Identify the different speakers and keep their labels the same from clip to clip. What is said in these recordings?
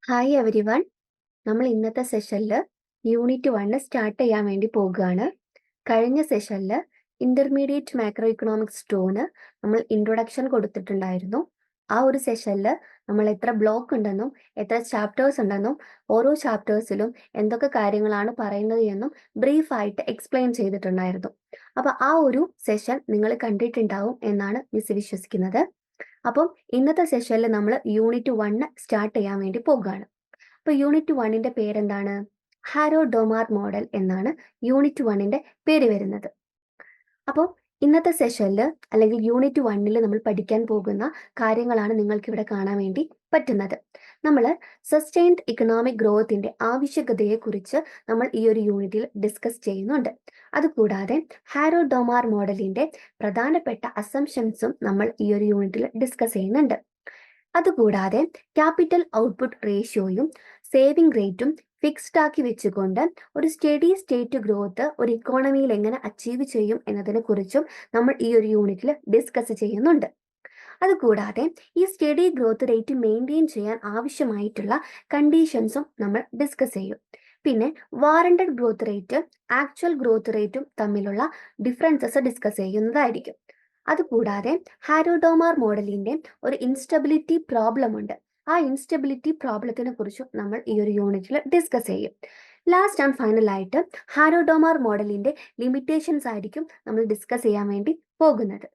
Speaker 1: Hi every one. നമ്മൾ ഇന്നത്തെ സെഷനിൽ യൂണിറ്റ് 1 സ്റ്റാർട്ട് ചെയ്യാൻ വേണ്ടി പോകുകയാണ്. കഴിഞ്ഞ സെഷനിൽ ഇന്റർമീഡിയറ്റ് മാക്രോ ഇക്കണോമിക്സ് 2 നമ്മൾ ഇൻട്രൊഡക്ഷൻ കൊടുത്തിട്ടുണ്ടായിരുന്നു. ആ ഒരു സെഷനിൽ നമ്മൾ എത്ര ബ്ലോക്ക് ഉണ്ടെന്നും എത്ര ചാപ്റ്റേഴ്സ് ഉണ്ടെന്നും ഓരോ ചാപ്റ്റേഴ്സിലും എന്തൊക്കെ കാര്യങ്ങളാണ് പറയുന്നത് എന്നും ബ്രീഫായിട്ട് എക്സ്പ്ലെയിൻ ചെയ്തിട്ടുണ്ടായിരുന്നു. അപ്പോൾ ആ ഒരു സെഷൻ നിങ്ങൾ കണ്ടിട്ടുണ്ടാവും എന്നാണ് മിസ് വിശ്വസിക്കുന്നത്. അപ്പം ഇന്നത്തെ സെഷനിൽ നമ്മൾ യൂണിറ്റ് 1 സ്റ്റാർട്ട് ചെയ്യാൻ വേണ്ടി പോകുകയാണ്. അപ്പോൾ യൂണിറ്റ് 1ന്റെ പേരെന്താണ്? ഹാരോ ഡോമാർ മോഡൽ എന്നാണ് യൂണിറ്റ് 1ന്റെ പേര് വരുന്നത്. അപ്പോൾ ഇന്നത്തെ സെഷനിൽ അല്ലെങ്കിൽ യൂണിറ്റ് 1ൽ നമ്മൾ പഠിക്കാൻ പോകുന്ന കാര്യങ്ങളാണ് നിങ്ങൾക്ക് ഇവിടെ കാണാൻ വേണ്ടി പറ്റുന്നത്. നമ്മൾ സസ്റ്റൈൻഡ് ഇക്കണോമിക് ഗ്രോത്തിന്റെ ആവശ്യകതയെക്കുറിച്ച് നമ്മൾ ഈ ഒരു യൂണിറ്റിൽ ഡിസ്കസ് ചെയ്യുന്നുണ്ട്. അതുകൂടാതെ ഹാരോ ഡോമാർ മോഡലിന്റെ പ്രധാനപ്പെട്ട അസംഷൻസും നമ്മൾ ഈ ഒരു യൂണിറ്റിൽ ഡിസ്കസ് ചെയ്യുന്നുണ്ട്. അതുകൂടാതെ ക്യാപിറ്റൽ ഔട്ട്പുട്ട് റേഷ്യോയും സേവിംഗ് റേറ്റും ഫിക്സ്ഡ് ആക്കി വെച്ചുകൊണ്ട് ഒരു സ്റ്റഡി സ്റ്റേറ്റ് ഗ്രോത്ത് ഒരു ഇക്കോണമിയിൽ എങ്ങനെ അച്ചീവ് ചെയ്യും എന്നതിനെ കുറിച്ചും നമ്മൾ ഈ ഒരു യൂണിറ്റിൽ ഡിസ്കസ് ചെയ്യുന്നുണ്ട്. അതുകൂടാതെ ഈ സ്റ്റഡി ഗ്രോത്ത് റേറ്റ് മെയിൻറ്റെയിൻ ചെയ്യാൻ ആവശ്യമായിട്ടുള്ള കണ്ടീഷൻസും നമ്മൾ ഡിസ്കസ് ചെയ്യും. പിന്നെ warranted growth rate actual growth റേറ്റും തമ്മിലുള്ള ഡിഫറൻസസ് ഡിസ്കസ് ചെയ്യുന്നതായിരിക്കും. അതുകൂടാതെ ഹാരോ ഡോമാർ മോഡലിന്റെ ഒരു ഇൻസ്റ്റബിലിറ്റി പ്രോബ്ലം ഉണ്ട്. ആ ഇൻസ്റ്റബിലിറ്റി പ്രോബ്ലത്തിനെ കുറിച്ചും നമ്മൾ ഈ ഒരു യൂണിറ്റിൽ ഡിസ്കസ് ചെയ്യും. ലാസ്റ്റ് ആൻഡ് ഫൈനൽ ആയിട്ട് ഹാരോ ഡോമാർ മോഡലിന്റെ ലിമിറ്റേഷൻസ് ആയിരിക്കും നമ്മൾ ഡിസ്കസ് ചെയ്യാൻ വേണ്ടി പോകുന്നത്.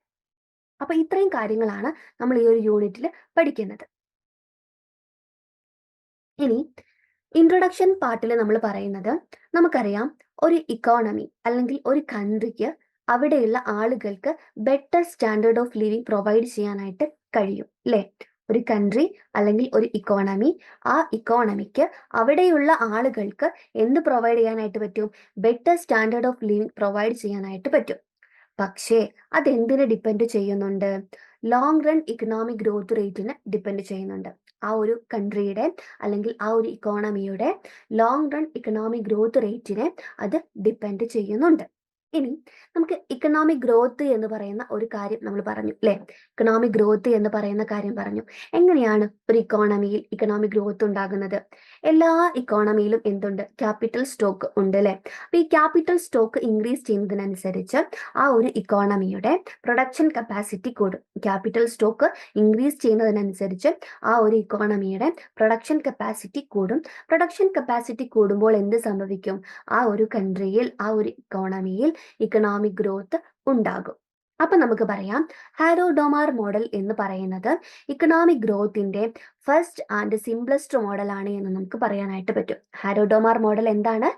Speaker 1: അപ്പൊ ഇത്രയും കാര്യങ്ങളാണ് നമ്മൾ ഈ ഒരു യൂണിറ്റിൽ പഠിക്കുന്നത്. ഇനി ഇൻട്രൊഡക്ഷൻ പാർട്ടിൽ നമ്മൾ പറയുന്നത്, നമുക്കറിയാം ഒരു ഇക്കോണമി അല്ലെങ്കിൽ ഒരു കൺട്രിക്ക് അവിടെയുള്ള ആളുകൾക്ക് better standard of living provide ചെയ്യാനായിട്ട് കഴിയും അല്ലേ? ഒരു കൺട്രി അല്ലെങ്കിൽ ഒരു ഇക്കോണമി, ആ ഇക്കോണമിക്ക് അവിടെയുള്ള ആളുകൾക്ക് എന്ത് പ്രൊവൈഡ് ചെയ്യാനായിട്ട് പറ്റും? Better standard of living provide ചെയ്യാനായിട്ട് പറ്റും. പക്ഷേ അതെന്തിനെ ഡിപ്പെൻഡ് ചെയ്യുന്നുണ്ട്? ലോങ് റൺ ഇക്കണോമിക് ഗ്രോത്ത് റേറ്റിന് ഡിപ്പെൻഡ് ചെയ്യുന്നുണ്ട്. ആ ഒരു കൺട്രിയുടെ അല്ലെങ്കിൽ ആ ഒരു ഇക്കോണമിയുടെ ലോങ് റൺ ഇക്കണോമിക് ഗ്രോത്ത് റേറ്റിനെ അത് ഡിപ്പെൻഡ് ചെയ്യുന്നുണ്ട്. ഇനി നമുക്ക് ഇക്കണോമിക് ഗ്രോത്ത് എന്ന് പറയുന്ന ഒരു കാര്യം നമ്മൾ പറഞ്ഞു അല്ലേ? ഇക്കണോമിക് ഗ്രോത്ത് എന്ന് പറയുന്ന കാര്യം പറഞ്ഞു. എങ്ങനെയാണ് ഒരു ഇക്കോണമിയിൽ ഇക്കണോമിക് ഗ്രോത്ത് ഉണ്ടാകുന്നത്? എല്ലാ ഇക്കോണമിയിലും എന്തുണ്ട്? ക്യാപിറ്റൽ സ്റ്റോക്ക് ഉണ്ട് അല്ലേ? അപ്പൊ ഈ ക്യാപിറ്റൽ സ്റ്റോക്ക് ഇൻക്രീസ് ചെയ്യുന്നതിനനുസരിച്ച് ആ ഒരു ഇക്കോണമിയുടെ പ്രൊഡക്ഷൻ കപ്പാസിറ്റി കൂടും. ക്യാപിറ്റൽ സ്റ്റോക്ക് ഇൻക്രീസ് ചെയ്യുന്നതിനനുസരിച്ച് ആ ഒരു ഇക്കോണമിയുടെ പ്രൊഡക്ഷൻ കപ്പാസിറ്റി കൂടും. പ്രൊഡക്ഷൻ കപ്പാസിറ്റി കൂടുമ്പോൾ എന്ത് സംഭവിക്കും? ആ ഒരു കൺട്രിയിൽ, ആ ഒരു ഇക്കോണമിയിൽ ഇക്കണോമിക് ഗ്രോത്ത് ഉണ്ടാകും. അപ്പൊ നമുക്ക് പറയാം, ഹാരോ ഡോമാർ മോഡൽ എന്ന് പറയുന്നത് ഇക്കണോമിക് ഗ്രോത്തിന്റെ ഫസ്റ്റ് ആൻഡ് സിംപ്ലസ്റ്റ് മോഡൽ ആണ് എന്ന് നമുക്ക് പറയാനായിട്ട് പറ്റും. ഹാരോ ഡോമാർ മോഡൽ എന്താണ്?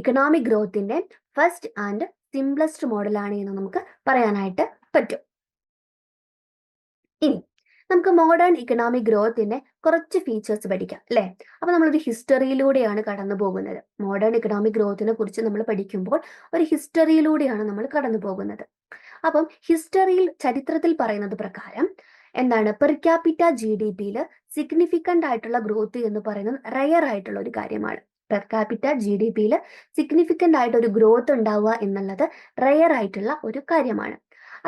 Speaker 1: ഇക്കണോമിക് ഗ്രോത്തിന്റെ ഫസ്റ്റ് ആൻഡ് സിംപ്ലസ്റ്റ് മോഡൽ ആണ് എന്ന് നമുക്ക് പറയാനായിട്ട് പറ്റും. ഇനി നമുക്ക് മോഡേൺ ഇക്കണോമിക് ഗ്രോത്തിന്റെ കുറച്ച് ഫീച്ചേഴ്സ് പഠിക്കാം അല്ലേ? അപ്പൊ നമ്മളൊരു ഹിസ്റ്ററിയിലൂടെയാണ് കടന്നു പോകുന്നത്. മോഡേൺ ഇക്കണോമിക് ഗ്രോത്തിനെ കുറിച്ച് നമ്മൾ പഠിക്കുമ്പോൾ ഒരു ഹിസ്റ്ററിയിലൂടെയാണ് നമ്മൾ കടന്നു പോകുന്നത്. അപ്പം ഹിസ്റ്ററിയിൽ, ചരിത്രത്തിൽ പറയുന്നത് പ്രകാരം എന്താണ്? പെർ ക്യാപിറ്റ GDP-യിൽ സിഗ്നിഫിക്കന്റ് ആയിട്ടുള്ള ഗ്രോത്ത് എന്ന് പറയുന്നത് റയർ ആയിട്ടുള്ള ഒരു കാര്യമാണ്. പെർ ക്യാപിറ്റ GDP-യിൽ സിഗ്നിഫിക്കന്റ് ആയിട്ട് ഒരു ഗ്രോത്ത് ഉണ്ടാവുക എന്നുള്ളത് റയർ ആയിട്ടുള്ള ഒരു കാര്യമാണ്.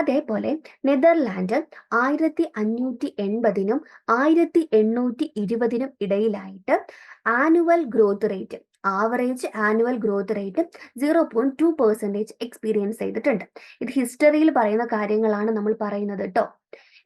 Speaker 1: അതേപോലെ നെതർലാൻഡ് 1580-നും 1820-നും ഇടയിലായിട്ട് annual growth rate, average annual growth rate 0.2% experience ചെയ്തിട്ടുണ്ട്. ഇത് ഹിസ്റ്ററിയിൽ പറയുന്ന കാര്യങ്ങളാണ് നമ്മൾ പറയുന്നത് കേട്ടോ.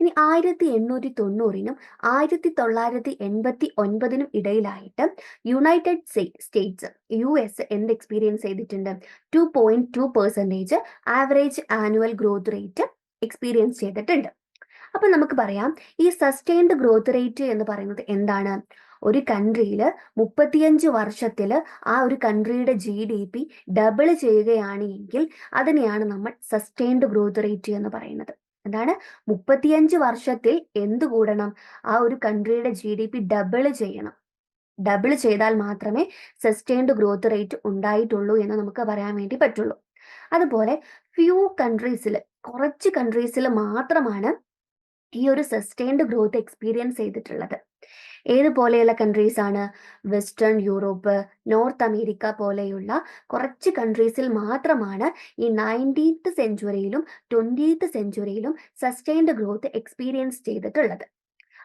Speaker 1: ഇനി 1890-നും 1989-നും ഇടയിലായിട്ട് യുണൈറ്റഡ് സ്റ്റേറ്റ്സ് US എന്ത് എക്സ്പീരിയൻസ് ചെയ്തിട്ടുണ്ട്? 2.2% average annual growth rate experience ചെയ്തിട്ടുണ്ട്. അപ്പൊ നമുക്ക് പറയാം, ഈ സസ്റ്റൈൻഡ് ഗ്രോത്ത് റേറ്റ് എന്ന് പറയുന്നത് എന്താണ്? ഒരു കൺട്രിയിൽ 35 വർഷത്തിൽ ആ ഒരു കൺട്രിയുടെ GDP ഡബിൾ ചെയ്യുകയാണ് എങ്കിൽ അതിനെയാണ് നമ്മൾ സസ്റ്റൈൻഡ് ഗ്രോത്ത് റേറ്റ് എന്ന് പറയുന്നത്. എന്താണ്? 35 വർഷത്തിൽ എന്ത് കൂടണം? ആ ഒരു കൺട്രിയുടെ GDP ഡബിൾ ചെയ്യണം. ഡബിൾ ചെയ്താൽ മാത്രമേ സസ്റ്റൈൻഡ് ഗ്രോത്ത് റേറ്റ് ഉണ്ടായിട്ടുള്ളൂ എന്ന് നമുക്ക് പറയാൻ വേണ്ടി പറ്റുള്ളൂ. അതുപോലെ ഫ്യൂ കൺട്രീസിൽ, കുറച്ച് കൺട്രീസിൽ മാത്രമാണ് ഈ ഒരു സസ്റ്റൈൻഡ് ഗ്രോത്ത് എക്സ്പീരിയൻസ് ചെയ്തിട്ടുള്ളത്. ഏതുപോലെയുള്ള കൺട്രീസ് ആണ്? വെസ്റ്റേൺ യൂറോപ്പ്, നോർത്ത് അമേരിക്ക പോലെയുള്ള കുറച്ച് കൺട്രീസിൽ മാത്രമാണ് ഈ 19th സെഞ്ച്വറിയിലും 20th സെഞ്ച്വറിയിലും സസ്റ്റൈൻഡ് ഗ്രോത്ത് എക്സ്പീരിയൻസ് ചെയ്തിട്ടുള്ളത്.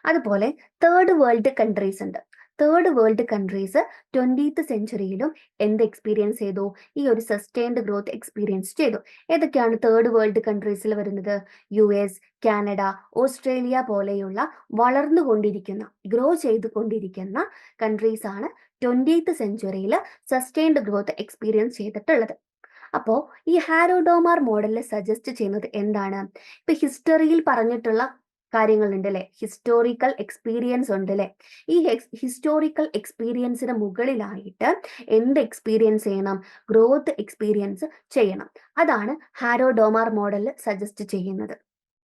Speaker 1: അതുപോലെ തേർഡ് വേൾഡ് കൺട്രീസ് ഉണ്ട്. തേർഡ് വേൾഡ് കൺട്രീസ് 20th സെഞ്ച്വറിയിലും എന്ത് എക്സ്പീരിയൻസ് ചെയ്തു? ഈ ഒരു സസ്റ്റൈൻഡ് ഗ്രോത്ത് എക്സ്പീരിയൻസ് ചെയ്തു. ഏതൊക്കെയാണ് തേർഡ് വേൾഡ് കൺട്രീസിൽ വരുന്നത്? US, കാനഡ, ഓസ്ട്രേലിയ പോലെയുള്ള വളർന്നുകൊണ്ടിരിക്കുന്ന, ഗ്രോ ചെയ്തുകൊണ്ടിരിക്കുന്ന കൺട്രീസ് ആണ് 20th സെഞ്ച്വറിയിൽ സസ്റ്റൈൻഡ് ഗ്രോത്ത് എക്സ്പീരിയൻസ് ചെയ്തിട്ടുള്ളത്. അപ്പോൾ ഈ ഹാരോഡോമാർ മോഡലിൽ സജസ്റ്റ് ചെയ്യുന്നത് എന്താണ്? ഇപ്പൊ ഹിസ്റ്ററിയിൽ പറഞ്ഞിട്ടുള്ള കാര്യങ്ങളുണ്ട് അല്ലെ, ഹിസ്റ്റോറിക്കൽ എക്സ്പീരിയൻസ് ഉണ്ട് അല്ലെ. ഈ ഹിസ്റ്റോറിക്കൽ എക്സ്പീരിയൻസിന് മുകളിലായിട്ട് എന്ത് എക്സ്പീരിയൻസ് ചെയ്യണം? ഗ്രോത്ത് എക്സ്പീരിയൻസ് ചെയ്യണം. അതാണ് ഹാരോഡോമാർ മോഡലിൽ സജസ്റ്റ് ചെയ്യുന്നത്.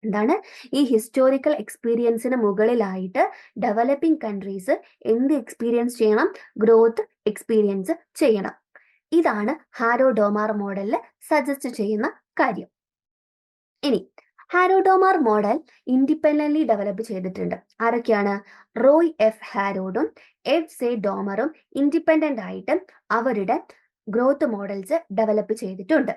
Speaker 1: എന്താണ്? ഈ ഹിസ്റ്റോറിക്കൽ എക്സ്പീരിയൻസിന് മുകളിലായിട്ട് ഡെവലപ്പിംഗ് കൺട്രീസ് എന്ത് എക്സ്പീരിയൻസ് ചെയ്യണം? ഗ്രോത്ത് എക്സ്പീരിയൻസ് ചെയ്യണം. ഇതാണ് ഹാരോഡോമാർ മോഡലിൽ സജസ്റ്റ് ചെയ്യുന്ന കാര്യം. ഇനി ഹാരോഡോമാർ മോഡൽ ഇൻഡിപെൻഡന്റ്ലി ഡെവലപ്പ് ചെയ്തിട്ടുണ്ട്. ആരൊക്കെയാണ്? റോയ് എഫ് ഹാരോഡും എഫ് ഡോമറും ഇൻഡിപെൻഡന്റ് ആയിട്ട് അവരുടെ ഗ്രോത്ത് മോഡൽസ് ഡെവലപ്പ് ചെയ്തിട്ടുണ്ട്.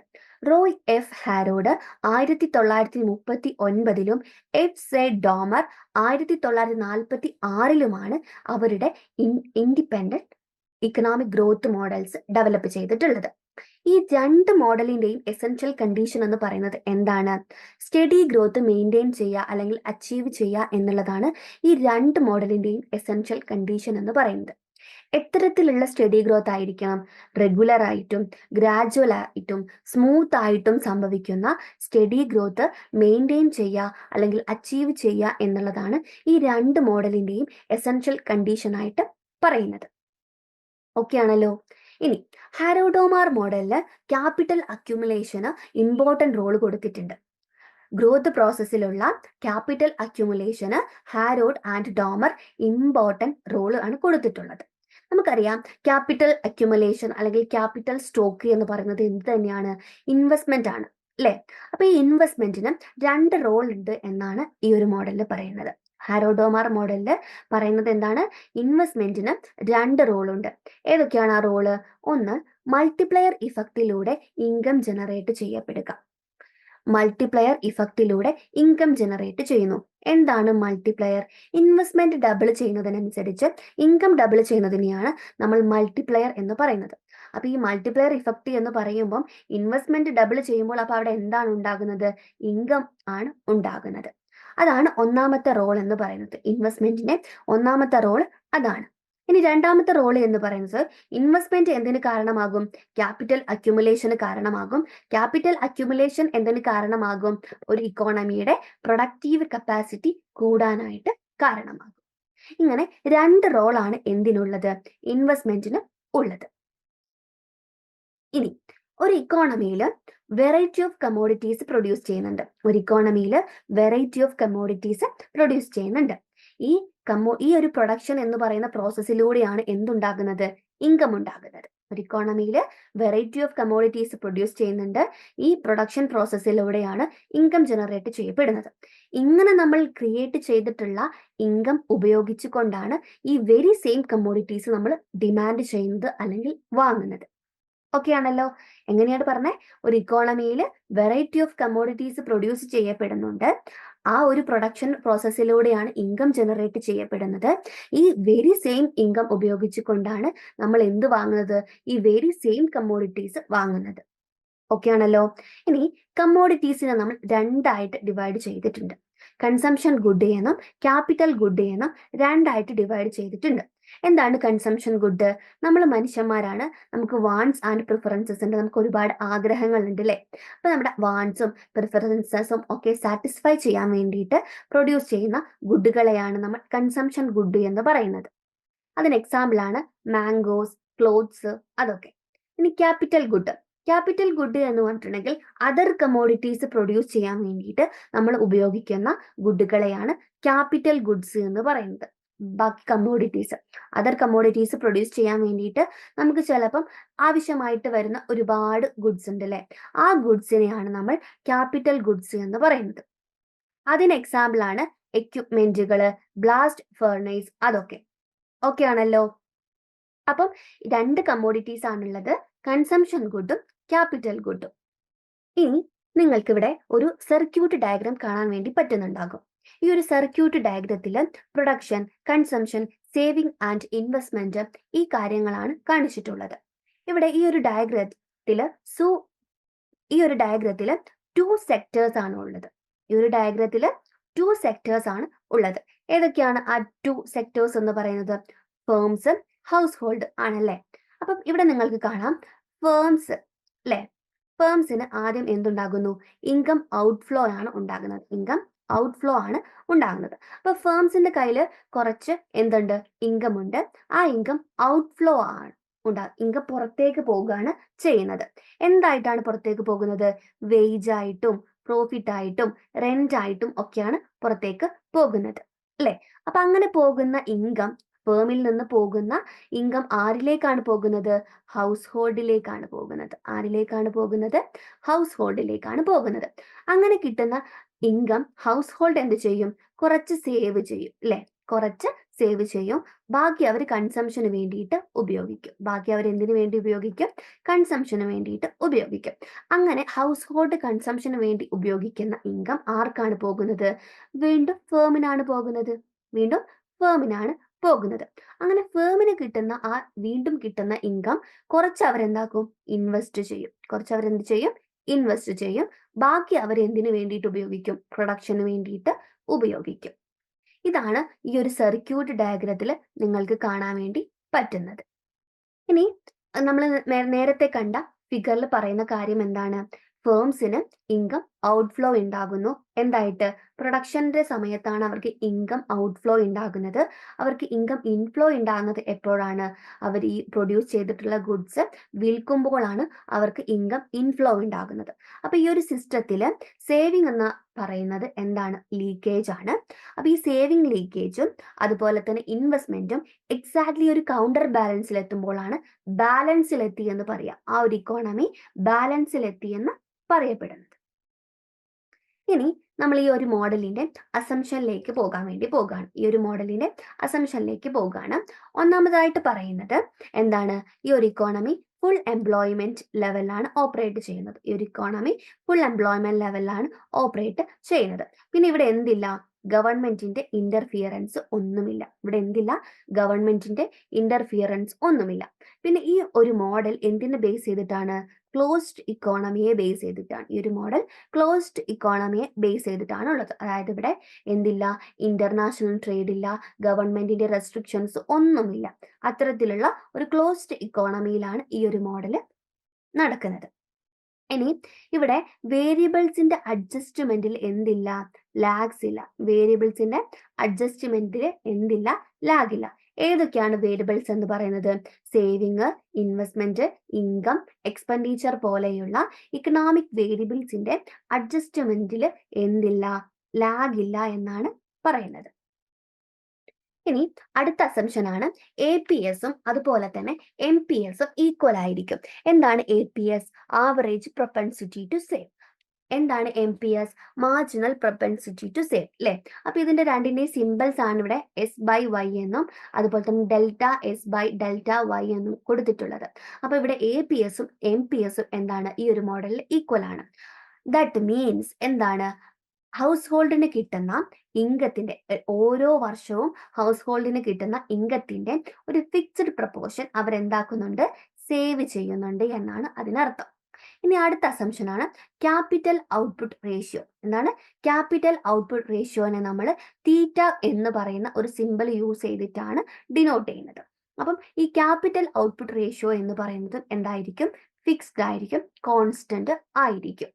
Speaker 1: Roy F Harrod 1939 F Domar 1946 അവരുടെ independent economic growth models develop ചെയ്തിട്ടുള്ളത്. ഈ രണ്ട് മോഡലിന്റെയും എസെൻഷ്യൽ കണ്ടീഷൻ എന്ന് പറയുന്നത് എന്താണ്? സ്റ്റഡി ഗ്രോത്ത് മെയിൻറ്റെയിൻ ചെയ്യുക അല്ലെങ്കിൽ അച്ചീവ് ചെയ്യുക എന്നുള്ളതാണ് ഈ രണ്ട് മോഡലിന്റെയും എസെൻഷ്യൽ കണ്ടീഷൻ എന്ന് പറയുന്നത്. എത്തരത്തിലുള്ള സ്റ്റഡി ഗ്രോത്ത് ആയിരിക്കണം? റെഗുലർ ആയിട്ടും ഗ്രാജുവൽ ആയിട്ടും സ്മൂത്ത് ആയിട്ടും സംഭവിക്കുന്ന സ്റ്റഡി ഗ്രോത്ത് മെയിൻറ്റെയിൻ ചെയ്യുക അല്ലെങ്കിൽ അച്ചീവ് ചെയ്യുക എന്നുള്ളതാണ് ഈ രണ്ട് മോഡലിന്റെയും എസെൻഷ്യൽ കണ്ടീഷൻ ആയിട്ട് പറയുന്നത്. ഓക്കെ ആണല്ലോ. ഇനി ഹാരോഡോമാർ മോഡലില് ക്യാപിറ്റൽ അക്യുമുലേഷന് ഇമ്പോർട്ടന്റ് റോൾ കൊടുത്തിട്ടുണ്ട്. ഗ്രോത്ത് പ്രോസസ്സിലുള്ള ക്യാപിറ്റൽ അക്യുമുലേഷന് Harrod and Domar important role ആണ് കൊടുത്തിട്ടുള്ളത്. നമുക്കറിയാം ക്യാപിറ്റൽ അക്യുമുലേഷൻ അല്ലെങ്കിൽ ക്യാപിറ്റൽ സ്റ്റോക്ക് എന്ന് പറയുന്നത് എന്ത് തന്നെയാണ്? ഇൻവെസ്റ്റ്മെന്റ് ആണ് അല്ലെ. അപ്പൊ ഈ ഇൻവെസ്റ്റ്മെന്റിന് രണ്ട് റോൾ ഉണ്ട് എന്നാണ് ഈ ഒരു മോഡലിൽ പറയുന്നത്. ഹാരോഡോമാർ മോഡലില് പറയുന്നത് എന്താണ്? ഇൻവെസ്റ്റ്മെന്റിന് രണ്ട് റോളുണ്ട്. ഏതൊക്കെയാണ് ആ റോള്? ഒന്ന്, മൾട്ടിപ്ലയർ ഇഫക്റ്റിലൂടെ ഇൻകം ജനറേറ്റ് ചെയ്യപ്പെടുക. മൾട്ടിപ്ലയർ ഇഫക്റ്റിലൂടെ ഇൻകം ജനറേറ്റ് ചെയ്യുന്നു. എന്താണ് മൾട്ടിപ്ലയർ? ഇൻവെസ്റ്റ്മെന്റ് ഡബിൾ ചെയ്യുന്നതിനനുസരിച്ച് ഇൻകം ഡബിൾ ചെയ്യുന്നതിനെയാണ് നമ്മൾ മൾട്ടിപ്ലയർ എന്ന് പറയുന്നത്. അപ്പൊ ഈ മൾട്ടിപ്ലയർ ഇഫക്റ്റ് എന്ന് പറയുമ്പോൾ ഇൻവെസ്റ്റ്മെന്റ് ഡബിൾ ചെയ്യുമ്പോൾ അപ്പൊ അവിടെ എന്താണ് ഉണ്ടാകുന്നത്? ഇൻകം ആണ് ഉണ്ടാകുന്നത്. അതാണ് ഒന്നാമത്തെ റോൾ എന്ന് പറയുന്നത്. ഇൻവെസ്റ്റ്മെന്റിന്റെ ഒന്നാമത്തെ റോൾ അതാണ്. ഇനി രണ്ടാമത്തെ റോൾ എന്ന് പറയുന്നത് ഇൻവെസ്റ്റ്മെന്റ് എന്തിന് കാരണമാകും? ക്യാപിറ്റൽ അക്യുമുലേഷന് കാരണമാകും. ക്യാപിറ്റൽ അക്യുമുലേഷൻ എന്തിന് കാരണമാകും? ഒരു ഇക്കോണമിയുടെ പ്രൊഡക്റ്റീവ് കപ്പാസിറ്റി കൂടാനായിട്ട് കാരണമാകും. ഇങ്ങനെ രണ്ട് റോളാണ് എന്തിനുള്ളത്? ഇൻവെസ്റ്റ്മെന്റിന് ഉള്ളത്. ഇനി ഒരു ഇക്കോണമിയിൽ വെറൈറ്റി ഓഫ് കമ്മോഡിറ്റീസ് പ്രൊഡ്യൂസ് ചെയ്യുന്നുണ്ട്. ഒരു ഇക്കോണമിയിൽ വെറൈറ്റി ഓഫ് കമ്മോഡിറ്റീസ് പ്രൊഡ്യൂസ് ചെയ്യുന്നുണ്ട്. ഈ ഒരു പ്രൊഡക്ഷൻ എന്ന് പറയുന്ന പ്രോസസ്സിലൂടെയാണ് എന്തുണ്ടാകുന്നത്? ഇൻകം ഉണ്ടാകുന്നത്. ഒരു ഇക്കോണമിയിൽ വെറൈറ്റി ഓഫ് കമ്മോഡിറ്റീസ് പ്രൊഡ്യൂസ് ചെയ്യുന്നുണ്ട്. ഈ പ്രൊഡക്ഷൻ പ്രോസസ്സിലൂടെയാണ് ഇൻകം ജനറേറ്റ് ചെയ്യപ്പെടുന്നത്. ഇങ്ങനെ നമ്മൾ ക്രിയേറ്റ് ചെയ്തിട്ടുള്ള ഇൻകം ഉപയോഗിച്ചുകൊണ്ടാണ് ഈ വെരി സെയിം കമ്മോഡിറ്റീസ് നമ്മൾ ഡിമാൻഡ് ചെയ്യുന്നത് അല്ലെങ്കിൽ വാങ്ങുന്നത്. ഓക്കെ ആണല്ലോ. എങ്ങനെയാണ് പറഞ്ഞേ? ഒരു ഇക്കോണമിയിൽ വെറൈറ്റി ഓഫ് കമ്മോഡിറ്റീസ് പ്രൊഡ്യൂസ് ചെയ്യപ്പെടുന്നുണ്ട്. ആ ഒരു പ്രൊഡക്ഷൻ പ്രോസസ്സിലൂടെയാണ് ഇൻകം ജനറേറ്റ് ചെയ്യപ്പെടുന്നത്. ഈ വെരി സെയിം ഇൻകം ഉപയോഗിച്ചുകൊണ്ടാണ് നമ്മൾ എന്ത് വാങ്ങുന്നത്? ഈ വെരി സെയിം കമ്മോഡിറ്റീസ് വാങ്ങുന്നത്. ഓക്കെ ആണല്ലോ. ഇനി കമ്മോഡിറ്റീസിനെ നമ്മൾ രണ്ടായിട്ട് ഡിവൈഡ് ചെയ്തിട്ടുണ്ട്. കൺസംഷൻ ഗുഡ് എന്നും ക്യാപിറ്റൽ ഗുഡ് എന്നും രണ്ടായിട്ട് ഡിവൈഡ് ചെയ്തിട്ടുണ്ട്. എന്താണ് കൺസംഷൻ ഗുഡ്? നമ്മൾ മനുഷ്യന്മാരാണ്, നമുക്ക് വാണ്ട്സ് ആൻഡ് പ്രിഫറൻസസ് ഉണ്ട്, നമുക്ക് ഒരുപാട് ആഗ്രഹങ്ങൾ ഉണ്ട് അല്ലേ. അപ്പൊ നമ്മുടെ വാണ്ട്സും പ്രിഫറൻസസും ഒക്കെ സാറ്റിസ്ഫൈ ചെയ്യാൻ വേണ്ടിയിട്ട് പ്രൊഡ്യൂസ് ചെയ്യുന്ന ഗുഡുകളെയാണ് നമ്മൾ കൺസംഷൻ ഗുഡ് എന്ന് പറയുന്നത്. അതിന് എക്സാമ്പിൾ ആണ് മാംഗോസ്, ക്ലോത്ത്സ്, അതൊക്കെ. ഇനി ക്യാപിറ്റൽ ഗുഡ്. ക്യാപിറ്റൽ ഗുഡ് എന്ന് പറഞ്ഞിട്ടുണ്ടെങ്കിൽ അതർ കമ്മോഡിറ്റീസ് പ്രൊഡ്യൂസ് ചെയ്യാൻ വേണ്ടിയിട്ട് നമ്മൾ ഉപയോഗിക്കുന്ന ഗുഡുകളെയാണ് ക്യാപിറ്റൽ ഗുഡ്സ് എന്ന് പറയുന്നത്. ബാക്കി കമ്മോഡിറ്റീസ്, അതർ കമ്മോഡിറ്റീസ് പ്രൊഡ്യൂസ് ചെയ്യാൻ വേണ്ടിയിട്ട് നമുക്ക് ചിലപ്പം ആവശ്യമായിട്ട് വരുന്ന ഒരുപാട് ഗുഡ്സ് ഉണ്ട് അല്ലെ. ആ ഗുഡ്സിനെയാണ് നമ്മൾ ക്യാപിറ്റൽ ഗുഡ്സ് എന്ന് പറയുന്നത്. അതിന് എക്സാമ്പിൾ ആണ് എക്യുപ്മെന്റുകള്, ബ്ലാസ്റ്റ് ഫർണേസ്, അതൊക്കെ ഓക്കെ ആണല്ലോ. അപ്പം 2 കമ്മോഡിറ്റീസ് ആണുള്ളത്, കൺസംഷൻ ഗുഡും ക്യാപിറ്റൽ ഗുഡും. ഇനി നിങ്ങൾക്ക് ഇവിടെ ഒരു സർക്യൂട്ട് ഡയഗ്രാം കാണാൻ വേണ്ടി പറ്റുന്നുണ്ടാകും. ഈ ഒരു സർക്യൂട്ട് ഡയഗ്രത്തിൽ production, consumption, saving and investment ഈ കാര്യങ്ങളാണ് കാണിച്ചിട്ടുള്ളത്. ഇവിടെ ഈ ഒരു ഡയഗ്രത്തില് ടു സെക്ടേഴ്സ് ആണ് ഉള്ളത്. ഈ ഒരു ഡയഗ്രത്തില് 2 സെക്ടേഴ്സ് ആണ് ഉള്ളത്. ഏതൊക്കെയാണ് ആ 2 സെക്ടേഴ്സ് എന്ന് പറയുന്നത്? ഫേംസ്, ഹൗസ് ഹോൾഡ് ആണല്ലേ. അപ്പം ഇവിടെ നിങ്ങൾക്ക് കാണാം ഫേംസ് അല്ലെ. ഫേംസിന് ആദ്യം എന്തുണ്ടാകുന്നു? ഇൻകം ഔട്ട്ഫ്ലോ ആണ് ഉണ്ടാകുന്നത്. ഇൻകം ഔട്ട്ഫ്ലോ ആണ് ഉണ്ടാകുന്നത്. അപ്പൊ ഫേംസിന്റെ കയ്യിൽ കുറച്ച് എന്തുണ്ട്? ഇൻകം ഉണ്ട്. ആ ഇൻകം ഔട്ട്ഫ്ലോ ആണ് ഇൻകം പുറത്തേക്ക് പോകുകയാണ് ചെയ്യുന്നത്. എന്തായിട്ടാണ് പുറത്തേക്ക് പോകുന്നത്? വേജ് ആയിട്ടും പ്രോഫിറ്റ് ആയിട്ടും റെന്റ് ആയിട്ടും ഒക്കെയാണ് പുറത്തേക്ക് പോകുന്നത് അല്ലെ. അപ്പൊ അങ്ങനെ പോകുന്ന ഇൻകം, ഫേമിൽ നിന്ന് പോകുന്ന ഇൻകം ആരിലേക്കാണ് പോകുന്നത്? ഹൗസ് ഹോൾഡിലേക്കാണ് പോകുന്നത്. ആരിലേക്കാണ് പോകുന്നത്? ഹൗസ് ഹോൾഡിലേക്കാണ് പോകുന്നത്. അങ്ങനെ കിട്ടുന്ന ഇൻകം ഹൗസ് ഹോൾഡ് എന്ത് ചെയ്യും? കുറച്ച് സേവ് ചെയ്യും അല്ലെ. കുറച്ച് സേവ് ചെയ്യും. ബാക്കി അവർ കൺസംഷന് വേണ്ടിയിട്ട് ഉപയോഗിക്കും. എന്തിനു വേണ്ടി ഉപയോഗിക്കും? കൺസംഷന് വേണ്ടിയിട്ട് ഉപയോഗിക്കും. അങ്ങനെ ഹൗസ് ഹോൾഡ് കൺസംഷന് വേണ്ടി ഉപയോഗിക്കുന്ന ഇൻകം ആർക്കാണ് പോകുന്നത്? വീണ്ടും ഫേമിനാണ് പോകുന്നത്. അങ്ങനെ ഫേമിന് കിട്ടുന്ന വീണ്ടും കിട്ടുന്ന ഇൻകം കുറച്ച് അവരെന്താക്കും? ഇൻവെസ്റ്റ് ചെയ്യും. ബാക്കി അവർ എന്തിനു വേണ്ടിയിട്ട് ഉപയോഗിക്കും? പ്രൊഡക്ഷന് വേണ്ടിയിട്ട് ഉപയോഗിക്കും. ഇതാണ് ഈ ഒരു സർക്യൂട്ട് ഡയഗ്രത്തിൽ നിങ്ങൾക്ക് കാണാൻ വേണ്ടി പറ്റുന്നത്. ഇനി നമ്മൾ നേരത്തെ കണ്ട ഫിഗറിൽ പറയുന്ന കാര്യം എന്താണ്? ഫേംസിന് ഇൻകം ഔട്ട്ഫ്ലോ ഉണ്ടാകുന്നു. എന്തായിട്ട്? പ്രൊഡക്ഷന്റെ സമയത്താണ് അവർക്ക് ഇൻകം ഔട്ട്ഫ്ലോ ഉണ്ടാകുന്നത്. അവർക്ക് ഇൻകം ഇൻഫ്ലോ ഉണ്ടാകുന്നത് എപ്പോഴാണ്? അവർ ഈ പ്രൊഡ്യൂസ് ചെയ്തിട്ടുള്ള ഗുഡ്സ് വിൽക്കുമ്പോഴാണ് അവർക്ക് ഇൻകം ഇൻഫ്ലോ ഉണ്ടാകുന്നത്. അപ്പൊ ഈ ഒരു സിസ്റ്റത്തിൽ സേവിങ് എന്ന് പറയുന്നത് എന്താണ്? ലീക്കേജ് ആണ്. അപ്പൊ ഈ സേവിങ് ലീക്കേജും അതുപോലെ തന്നെ ഇൻവെസ്റ്റ്മെന്റും എക്സാക്ട്ലി ഒരു കൗണ്ടർ ബാലൻസിൽ എത്തുമ്പോഴാണ് ബാലൻസിലെത്തി എന്ന് പറയാം. ആ ഒരു ഇക്കോണമി ബാലൻസിലെത്തി എന്ന് പറയപ്പെടുന്നത്. ഇനി നമ്മൾ ഈ ഒരു മോഡലിന്റെ അസംഷനിലേക്ക് പോകാൻ വേണ്ടി പോകുകയാണ്. ഒന്നാമതായിട്ട് പറയുന്നത് എന്താണ്? ഈ ഒരു ഇക്കോണമി ഫുൾ എംപ്ലോയ്മെന്റ് ലെവലിലാണ് ഓപ്പറേറ്റ് ചെയ്യുന്നത്. പിന്നെ ഇവിടെ എന്തില്ല? ഗവൺമെന്റിന്റെ ഇന്റർഫിയറൻസ് ഒന്നുമില്ല. പിന്നെ ഈ ഒരു മോഡൽ എന്തിനെ ബേസ് ചെയ്തിട്ടാണ്? ക്ലോസ്ഡ് ഇക്കോണമിയെ ബേസ് ചെയ്തിട്ടാണ് ഉള്ളത്. അതായത് ഇവിടെ എന്തില്ല? ഇന്റർനാഷണൽ ട്രേഡ് ഇല്ല, ഗവൺമെന്റിന്റെ റെസ്ട്രിക്ഷൻസ് ഒന്നുമില്ല. അത്തരത്തിലുള്ള ഒരു ക്ലോസ്ഡ് ഇക്കോണമിയിലാണ് ഈ ഒരു മോഡൽ നടക്കുന്നത്. ഇനി ഇവിടെ വേരിയബിൾസിന്റെ അഡ്ജസ്റ്റ്മെന്റിൽ എന്തില്ല? ലാഗ്സ് ഇല്ല. ലാഗ് ഇല്ല. ഏതൊക്കെയാണ് വേരിയബിൾസ് എന്ന് പറയുന്നത്? സേവിങ്, ഇൻവെസ്റ്റ്മെന്റ്, ഇൻകം, എക്സ്പെൻഡിച്ചർ പോലെയുള്ള ഇക്കണോമിക് വേരിയബിൾസിന്റെ അഡ്ജസ്റ്റ്മെന്റിൽ എന്തില്ല? ലാഗ് ഇല്ല എന്നാണ് പറയുന്നത്. ഇനി അടുത്ത അസംഷൻ ആണ് APSഉം അതുപോലെ തന്നെ MPSഉം ഈക്വൽ ആയിരിക്കും. എന്താണ് APS? Average propensity to save. എന്താണ് MPS? Marginal propensity to save അല്ലെ. അപ്പൊ ഇതിന്റെ രണ്ടിന്റെയും സിമ്പിൾസ് ആണ് ഇവിടെ S/Y എന്നും അതുപോലെ തന്നെ ഡെൽറ്റ S/Δy എന്നും കൊടുത്തിട്ടുള്ളത്. അപ്പൊ ഇവിടെ APSഉം MPSഉം എന്താണ്? ഈ ഒരു മോഡലിൽ ഈക്വൽ ആണ്. ദാറ്റ് മീൻസ് എന്താണ്? ഹൗസ് ഹോൾഡിന് കിട്ടുന്ന ഇൻകത്തിന്റെ ഓരോ വർഷവും ഹൗസ് ഹോൾഡിന് കിട്ടുന്ന ഇൻകത്തിന്റെ ഒരു ഫിക്സ്ഡ് പ്രപ്പോർഷൻ അവരെന്താക്കുന്നുണ്ട്? സേവ് ചെയ്യുന്നുണ്ട് എന്നാണ് അതിനർത്ഥം. ഇനി അടുത്ത അസംഷൻ ആണ് ക്യാപിറ്റൽ ഔട്ട്പുട്ട് റേഷ്യോ. എന്താണ് ക്യാപിറ്റൽ ഔട്ട്പുട്ട് റേഷ്യോനെ നമ്മൾ തീറ്റ എന്ന് പറയുന്ന ഒരു സിമ്പിൾ യൂസ് ചെയ്തിട്ടാണ് ഡിനോട്ട് ചെയ്യുന്നത്. അപ്പം ഈ ക്യാപിറ്റൽ ഔട്ട്പുട്ട് റേഷ്യോ എന്ന് പറയുന്നത് എന്തായിരിക്കും? ഫിക്സ്ഡ് ആയിരിക്കും, കോൺസ്റ്റന്റ് ആയിരിക്കും.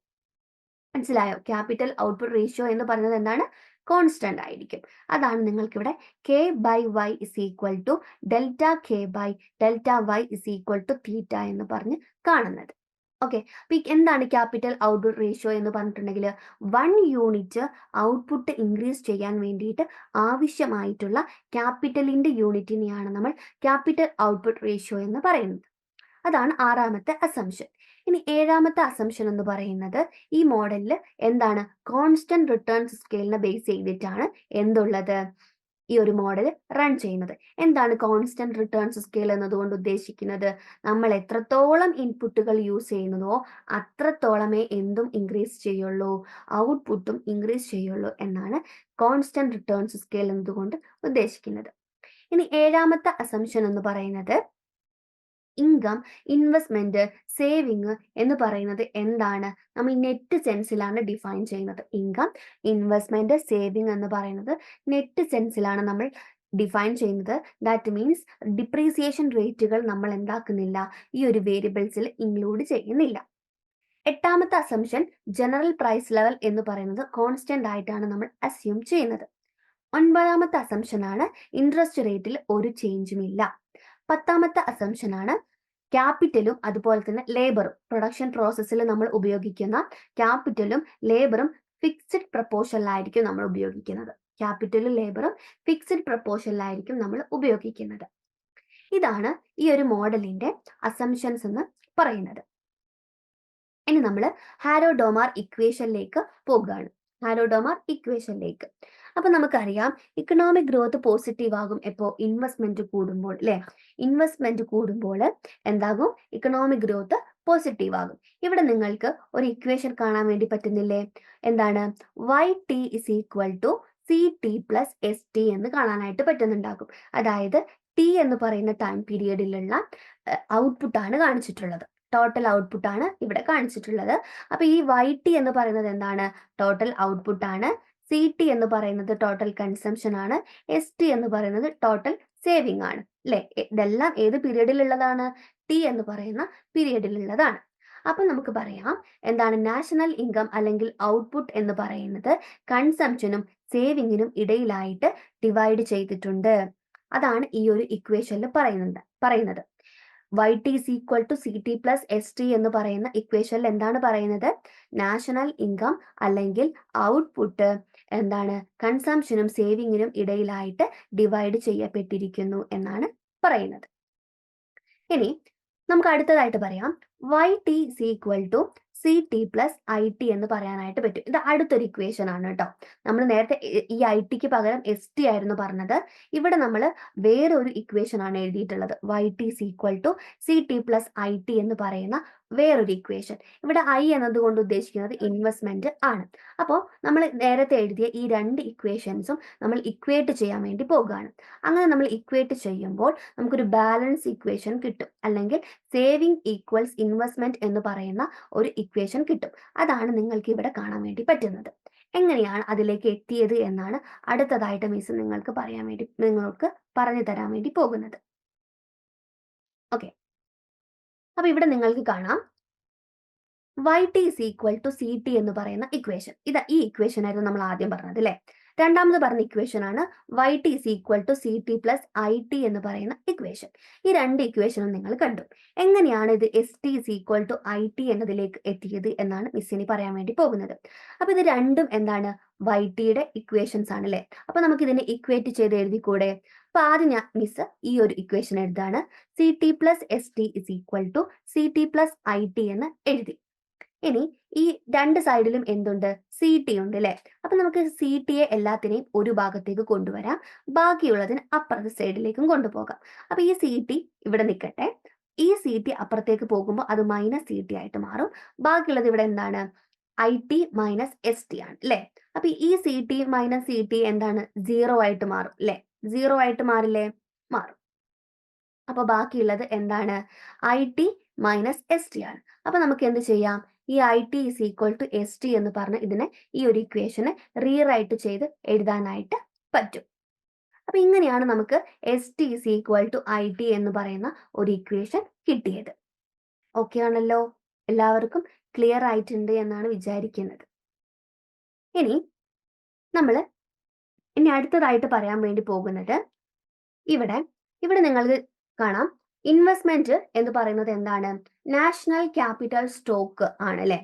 Speaker 1: മനസ്സിലായോ? ക്യാപിറ്റൽ ഔട്ട്പുട്ട് റേഷ്യോ എന്ന് പറയുന്നത് എന്താണ്? കോൺസ്റ്റന്റ് ആയിരിക്കും. അതാണ് നിങ്ങൾക്ക് ഇവിടെ K/Y is equal to delta K/Δy is equal to theta എന്ന് പറഞ്ഞ് കാണുന്നത്. ഓക്കെ, അപ്പൊ എന്താണ് ക്യാപിറ്റൽ ഔട്ട്പുട്ട് റേഷ്യോ എന്ന് പറഞ്ഞിട്ടുണ്ടെങ്കിൽ 1 യൂണിറ്റ് ഔട്ട്പുട്ട് ഇൻക്രീസ് ചെയ്യാൻ വേണ്ടിയിട്ട് ആവശ്യമായിട്ടുള്ള ക്യാപിറ്റലിന്റെ യൂണിറ്റിനെയാണ് നമ്മൾ ക്യാപിറ്റൽ ഔട്ട്പുട്ട് റേഷ്യോ എന്ന് പറയുന്നത്. അതാണ് ആറാമത്തെ അസംഷൻ. ഇനി ഏഴാമത്തെ അസംഷൻ എന്ന് പറയുന്നത് ഈ മോഡലിൽ എന്താണ് കോൺസ്റ്റന്റ് റിട്ടേൺസ് സ്കെയിലിനെ ബേസ് ചെയ്തിട്ടാണ് എന്തുള്ളത് ഈ ഒരു മോഡൽ റൺ ചെയ്യുന്നത്. എന്താണ് കോൺസ്റ്റന്റ് റിട്ടേൺസ് സ്കെയിൽ എന്നതുകൊണ്ട് ഉദ്ദേശിക്കുന്നത്? നമ്മൾ എത്രത്തോളം ഇൻപുട്ടുകൾ യൂസ് ചെയ്യുന്നതോ അത്രത്തോളമേ എന്തും ഇൻക്രീസ് ചെയ്യുള്ളൂ, ഔട്ട്പുട്ടും ഇൻക്രീസ് ചെയ്യുള്ളൂ എന്നാണ് കോൺസ്റ്റന്റ് റിട്ടേൺസ് സ്കെയിൽ എന്നതുകൊണ്ട് ഉദ്ദേശിക്കുന്നത്. ഇനി ഏഴാമത്തെ അസംഷൻ എന്ന് പറയുന്നത് ഇൻകം, ഇൻവെസ്റ്റ്മെന്റ്, സേവിങ് എന്ന് പറയുന്നത് എന്താണ്? നമ്മൾ നെറ്റ് സെൻസിലാണ് ഡിഫൈൻ ചെയ്യുന്നത്. ഇൻകം, ഇൻവെസ്റ്റ്മെന്റ്, സേവിങ് എന്ന് പറയുന്നത് നെറ്റ് സെൻസിലാണ് നമ്മൾ ഡിഫൈൻ ചെയ്യുന്നത്. ദാറ്റ് മീൻസ് ഡിപ്രീസിയേഷൻ റേറ്റുകൾ നമ്മൾ എന്താക്കുന്നില്ല, ഈ ഒരു വേരിയബിൾസിൽ ഇൻക്ലൂഡ് ചെയ്യുന്നില്ല. എട്ടാമത്തെ അസംഷൻ ജനറൽ പ്രൈസ് ലെവൽ എന്ന് പറയുന്നത് കോൺസ്റ്റന്റ് ആയിട്ടാണ് നമ്മൾ അസ്യൂം ചെയ്യുന്നത്. ഒൻപതാമത്തെ അസംഷൻ ആണ് ഇൻട്രസ്റ്റ് റേറ്റിൽ ഒരു ചേഞ്ചും ഇല്ല. പത്താമത്തെ അസംഷൻ ആണ് ക്യാപിറ്റലും അതുപോലെ തന്നെ ലേബറും, പ്രൊഡക്ഷൻ പ്രോസസ്സിൽ നമ്മൾ ഉപയോഗിക്കുന്ന ക്യാപിറ്റലും ലേബറും ഫിക്സഡ് പ്രപ്പോർഷനിലായിരിക്കും നമ്മൾ ഉപയോഗിക്കുന്നത്. ക്യാപിറ്റലും ലേബറും ഫിക്സഡ് പ്രപ്പോർഷനിലായിരിക്കും നമ്മൾ ഉപയോഗിക്കുന്നത്. ഇതാണ് ഈ ഒരു മോഡലിന്റെ അസംഷൻസ് എന്ന് പറയുന്നത്. ഇനി നമ്മൾ ഹാരോ-ഡോമാർ ഇക്വേഷനിലേക്ക് പോകുകയാണ്. ഹാരോ-ഡോമാർ ഇക്വേഷനിലേക്ക്. അപ്പൊ നമുക്കറിയാം ഇക്കണോമിക് ഗ്രോത്ത് പോസിറ്റീവ് ആകും എപ്പോ? ഇൻവെസ്റ്റ്മെന്റ് കൂടുമ്പോൾ, അല്ലെ? ഇൻവെസ്റ്റ്മെന്റ് കൂടുമ്പോൾ എന്താകും? ഇക്കണോമിക് ഗ്രോത്ത് പോസിറ്റീവ് ആകും. ഇവിടെ നിങ്ങൾക്ക് ഒരു ഇക്വേഷൻ കാണാൻ വേണ്ടി പറ്റുന്നില്ലേ? എന്താണ്? YT is equal to CT plus ST എന്ന് കാണാനായിട്ട് പറ്റുന്നുണ്ടാകും. അതായത് ടി എന്ന് പറയുന്ന ടൈം പീരിയഡിലുള്ള ഔട്ട്പുട്ട് ആണ് കാണിച്ചിട്ടുള്ളത്. ടോട്ടൽ ഔട്ട്പുട്ട് ആണ് ഇവിടെ കാണിച്ചിട്ടുള്ളത്. അപ്പൊ ഈ YT എന്ന് പറയുന്നത് എന്താണ്? ടോട്ടൽ ഔട്ട്പുട്ട് ആണ്. CT എന്ന് പറയുന്നത് ടോട്ടൽ കൺസംഷൻ ആണ്. ST എന്ന് പറയുന്നത് ടോട്ടൽ സേവിങ് ആണ്, അല്ലെ? ഇതെല്ലാം ഏത് പീരീഡിലുള്ളതാണ്? ടി എന്ന് പറയുന്ന പീരീഡിലുള്ളതാണ്. അപ്പൊ നമുക്ക് പറയാം എന്താണ്? നാഷണൽ ഇൻകം അല്ലെങ്കിൽ ഔട്ട്പുട്ട് എന്ന് പറയുന്നത് കൺസംഷനും സേവിങ്ങിനും ഇടയിലായിട്ട് ഡിവൈഡ് ചെയ്തിട്ടുണ്ട്. അതാണ് ഈ ഒരു ഇക്വേഷനിൽ പറയുന്നത്. YT is equal to CT plus ST എന്ന് പറയുന്ന ഇക്വേഷനിൽ എന്താണ് പറയുന്നത്? നാഷണൽ ഇൻകം അല്ലെങ്കിൽ ഔട്ട്പുട്ട് എന്താണ്? കൺസംഷനും സേവിങ്ങിനും ഇടയിലായിട്ട് ഡിവൈഡ് ചെയ്യപ്പെട്ടിരിക്കുന്നു എന്നാണ് പറയുന്നത്. ഇനി നമുക്ക് അടുത്തതായിട്ട് പറയാം YT is equal to CT plus IT എന്ന് പറയാനായിട്ട് പറ്റും. ഇത് അടുത്തൊരു ഇക്വേഷൻ ആണ് കേട്ടോ. നമ്മൾ നേരത്തെ ഈ ITക്ക് പകരം ST ആയിരുന്നു പറഞ്ഞത്. ഇവിടെ നമ്മൾ വേറൊരു ഇക്വേഷൻ ആണ് എഴുതിയിട്ടുള്ളത്. YT is equal to CT plus IT എന്ന് പറയുന്ന വേറൊരു ഇക്വേഷൻ. ഇവിടെ I എന്നതുകൊണ്ട് ഉദ്ദേശിക്കുന്നത് ഇൻവെസ്റ്റ്മെന്റ് ആണ്. അപ്പോൾ നമ്മൾ നേരത്തെ എഴുതിയ ഈ രണ്ട് ഇക്വേഷൻസും നമ്മൾ ഇക്വേറ്റ് ചെയ്യാൻ വേണ്ടി പോകുകയാണ്. അങ്ങനെ നമ്മൾ ഇക്വേറ്റ് ചെയ്യുമ്പോൾ നമുക്കൊരു ബാലൻസ് ഇക്വേഷൻ കിട്ടും, അല്ലെങ്കിൽ സേവിങ് ഈക്വൽസ് ഇൻവെസ്റ്റ്മെന്റ് എന്ന് പറയുന്ന ഒരു ഇക്വേഷൻ കിട്ടും. അതാണ് നിങ്ങൾക്ക് ഇവിടെ കാണാൻ വേണ്ടി പറ്റുന്നത്. എങ്ങനെയാണ് അതിലേക്ക് എത്തിയത് എന്നാണ് അടുത്തതായിട്ട് മിസ് നിങ്ങൾക്ക് പറഞ്ഞു തരാൻ വേണ്ടി പോകുന്നത്. ഓക്കെ, അപ്പൊ ഇവിടെ നിങ്ങൾക്ക് കാണാം YT is equal to CT എന്ന് പറയുന്ന ഇക്വേഷൻ. ഈ ഇക്വേഷൻ ആയിരുന്നു നമ്മൾ ആദ്യം പറഞ്ഞത്, അല്ലെ? രണ്ടാമത് പറഞ്ഞ ഇക്വേഷൻ ആണ് YT is equal to CT plus IT എന്ന് പറയുന്ന ഇക്വേഷൻ. ഈ രണ്ട് ഇക്വേഷനും നിങ്ങൾ കണ്ടു. എങ്ങനെയാണ് ഇത് ST is equal to IT എന്നതിലേക്ക് എത്തിയത് എന്നാണ് മിസ്സിന് പറയാൻ വേണ്ടി പോകുന്നത്. അപ്പൊ ഇത് രണ്ടും എന്താണ്? YTയുടെ ഇക്വേഷൻസ് ആണ്, അല്ലെ? അപ്പൊ നമുക്ക് ഇതിനെ ഇക്വേറ്റ് ചെയ്ത് എഴുതിക്കൂടെ? അപ്പൊ ആദ്യം ഞാൻ മിസ് ഈ ഒരു equation എഴുതാണ്. CT plus ST is equal to CT plus IT എന്ന് എഴുതി. ഇനി ഈ രണ്ട് സൈഡിലും എന്തുണ്ട്? CT ഉണ്ട്, അല്ലെ? അപ്പൊ നമുക്ക് CTയെ എല്ലാത്തിനെയും ഒരു ഭാഗത്തേക്ക് കൊണ്ടുവരാം, ബാക്കിയുള്ളതിന് അപ്പുറത്തെ സൈഡിലേക്കും കൊണ്ടുപോകാം. അപ്പൊ ഈ CT ഇവിടെ നിൽക്കട്ടെ. ഈ CT അപ്പുറത്തേക്ക് പോകുമ്പോൾ അത് -CT ആയിട്ട് മാറും. ബാക്കിയുള്ളത് ഇവിടെ എന്താണ്? IT minus ST ആണ്, അല്ലെ? അപ്പൊ ഈ CT minus CT എന്താണ്? 0 ആയിട്ട് മാറും, അല്ലെ? 0 ആയിട്ട് മാറില്ലേ? മാറും. അപ്പൊ ബാക്കിയുള്ളത് എന്താണ്? IT minus ST ആണ്. അപ്പൊ നമുക്ക് എന്ത് ചെയ്യാം? ഈ IT is equal to ST എന്ന് പറഞ്ഞ് ഇതിനെ ഈ ഒരു ഇക്വേഷനെ റീറൈറ്റ് ചെയ്ത് എഴുതാനായിട്ട് പറ്റും. അപ്പൊ ഇങ്ങനെയാണ് നമുക്ക് ST is equal to IT എന്ന് പറയുന്ന ഒരു ഇക്വേഷൻ കിട്ടിയത്. ഓക്കെ ആണല്ലോ? എല്ലാവർക്കും ക്ലിയർ ആയിട്ടുണ്ട് എന്നാണ് വിചാരിക്കുന്നത്. ഇനി അടുത്തതായിട്ട് പറയാൻ വേണ്ടി പോകുന്നത് ഇവിടെ നിങ്ങൾക്ക് കാണാം ഇൻവെസ്റ്റ്മെന്റ് എന്ന് പറയുന്നത് എന്താണ്? നാഷണൽ ക്യാപിറ്റൽ സ്റ്റോക്ക് ആണ്, അല്ലെ?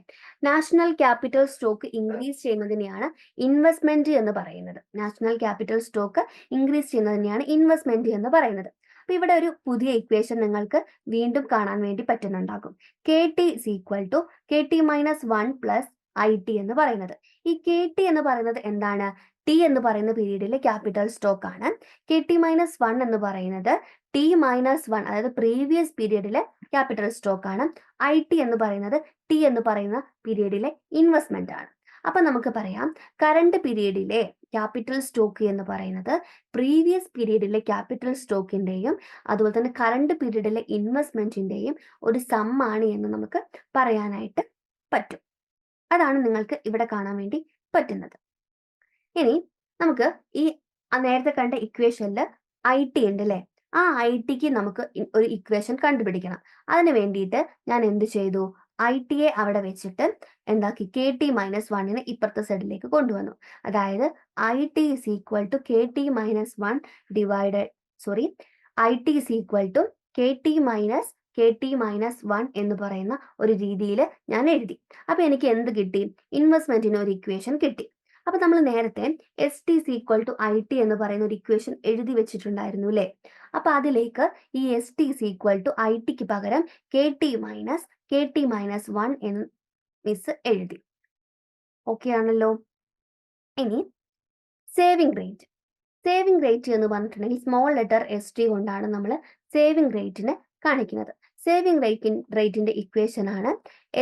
Speaker 1: നാഷണൽ ക്യാപിറ്റൽ സ്റ്റോക്ക് ഇൻക്രീസ് ചെയ്യുന്നതിനെയാണ് ഇൻവെസ്റ്റ്മെന്റ് എന്ന് പറയുന്നത്. നാഷണൽ ക്യാപിറ്റൽ സ്റ്റോക്ക് ഇൻക്രീസ് ചെയ്യുന്നതിനെയാണ് ഇൻവെസ്റ്റ്മെന്റ് എന്ന് പറയുന്നത്. അപ്പൊ ഇവിടെ ഒരു പുതിയ ഇക്വേഷൻ നിങ്ങൾക്ക് വീണ്ടും കാണാൻ വേണ്ടി പറ്റുന്നുണ്ടാകും. K T is equal to K T minus 1 plus I T എന്ന് പറയുന്നത്. ഈ കെ ടി എന്ന് പറയുന്നത് എന്താണ്? ടി എന്ന് പറയുന്ന പീരീഡിലെ ക്യാപിറ്റൽ സ്റ്റോക്ക് ആണ്. കെ ടി മൈനസ് 1 എന്ന് പറയുന്നത് ടി മൈനസ് 1 അതായത് പ്രീവിയസ് പീരീഡിലെ ക്യാപിറ്റൽ സ്റ്റോക്ക് ആണ്. ഐ ടി എന്ന് പറയുന്നത് ടി എന്ന് പറയുന്ന പീരീഡിലെ ഇൻവെസ്റ്റ്മെന്റ് ആണ്. അപ്പൊ നമുക്ക് പറയാം കറണ്ട് പീരീഡിലെ ക്യാപിറ്റൽ സ്റ്റോക്ക് എന്ന് പറയുന്നത് പ്രീവിയസ് പീരീഡിലെ ക്യാപിറ്റൽ സ്റ്റോക്കിന്റെയും അതുപോലെ തന്നെ കറണ്ട് പീരീഡിലെ ഇൻവെസ്റ്റ്മെന്റിന്റെയും ഒരു സം ആണ് എന്ന് നമുക്ക് പറയാനായിട്ട് പറ്റും. അതാണ് നിങ്ങൾക്ക് ഇവിടെ കാണാൻ വേണ്ടി പറ്റുന്നത്. ഇനി നമുക്ക് ഈ നേരത്തെ കണ്ട ഇക്വേഷനിൽ ഐ ടി ഉണ്ട് അല്ലെ, ആ ഐ ടിക്ക് നമുക്ക് ഒരു ഇക്വേഷൻ കണ്ടുപിടിക്കണം. അതിന് വേണ്ടിയിട്ട് ഞാൻ എന്ത് ചെയ്തു? ഐ ടിയെ അവിടെ വെച്ചിട്ട് എന്താക്കി? കെ ടി മൈനസ് 1 ഇപ്പുറത്തെ സൈഡിലേക്ക് കൊണ്ടുവന്നു. അതായത് I T is equal to K T minus 1 divided I T is equal to K T minus 1 എന്ന് പറയുന്ന ഒരു രീതിയിൽ ഞാൻ എഴുതി. അപ്പൊ എനിക്ക് എന്ത് കിട്ടി? ഇൻവെസ്റ്റ്മെന്റിന് ഒരു ഇക്വേഷൻ കിട്ടി. അപ്പൊ നമ്മൾ നേരത്തെ S T equal to I T എന്ന് പറയുന്ന ഒരു ഇക്വേഷൻ എഴുതി വെച്ചിട്ടുണ്ടായിരുന്നു അല്ലെ. അപ്പൊ അതിലേക്ക് ഈ S T equal to I ടിക്ക് പകരം കെ ടി മൈനസ് 1 എന്ന് മിസ് എഴുതി. ഓക്കെ ആണല്ലോ. ഇനി സേവിംഗ് റേറ്റ് എന്ന് പറഞ്ഞിട്ടുണ്ടെങ്കിൽ സ്മോൾ ലെറ്റർ എസ് ടി കൊണ്ടാണ് നമ്മൾ സേവിംഗ് റേറ്റിനെ കാണിക്കുന്നത്. സേവിംഗ് റേറ്റിന്റെ ഇക്വേഷൻ ആണ്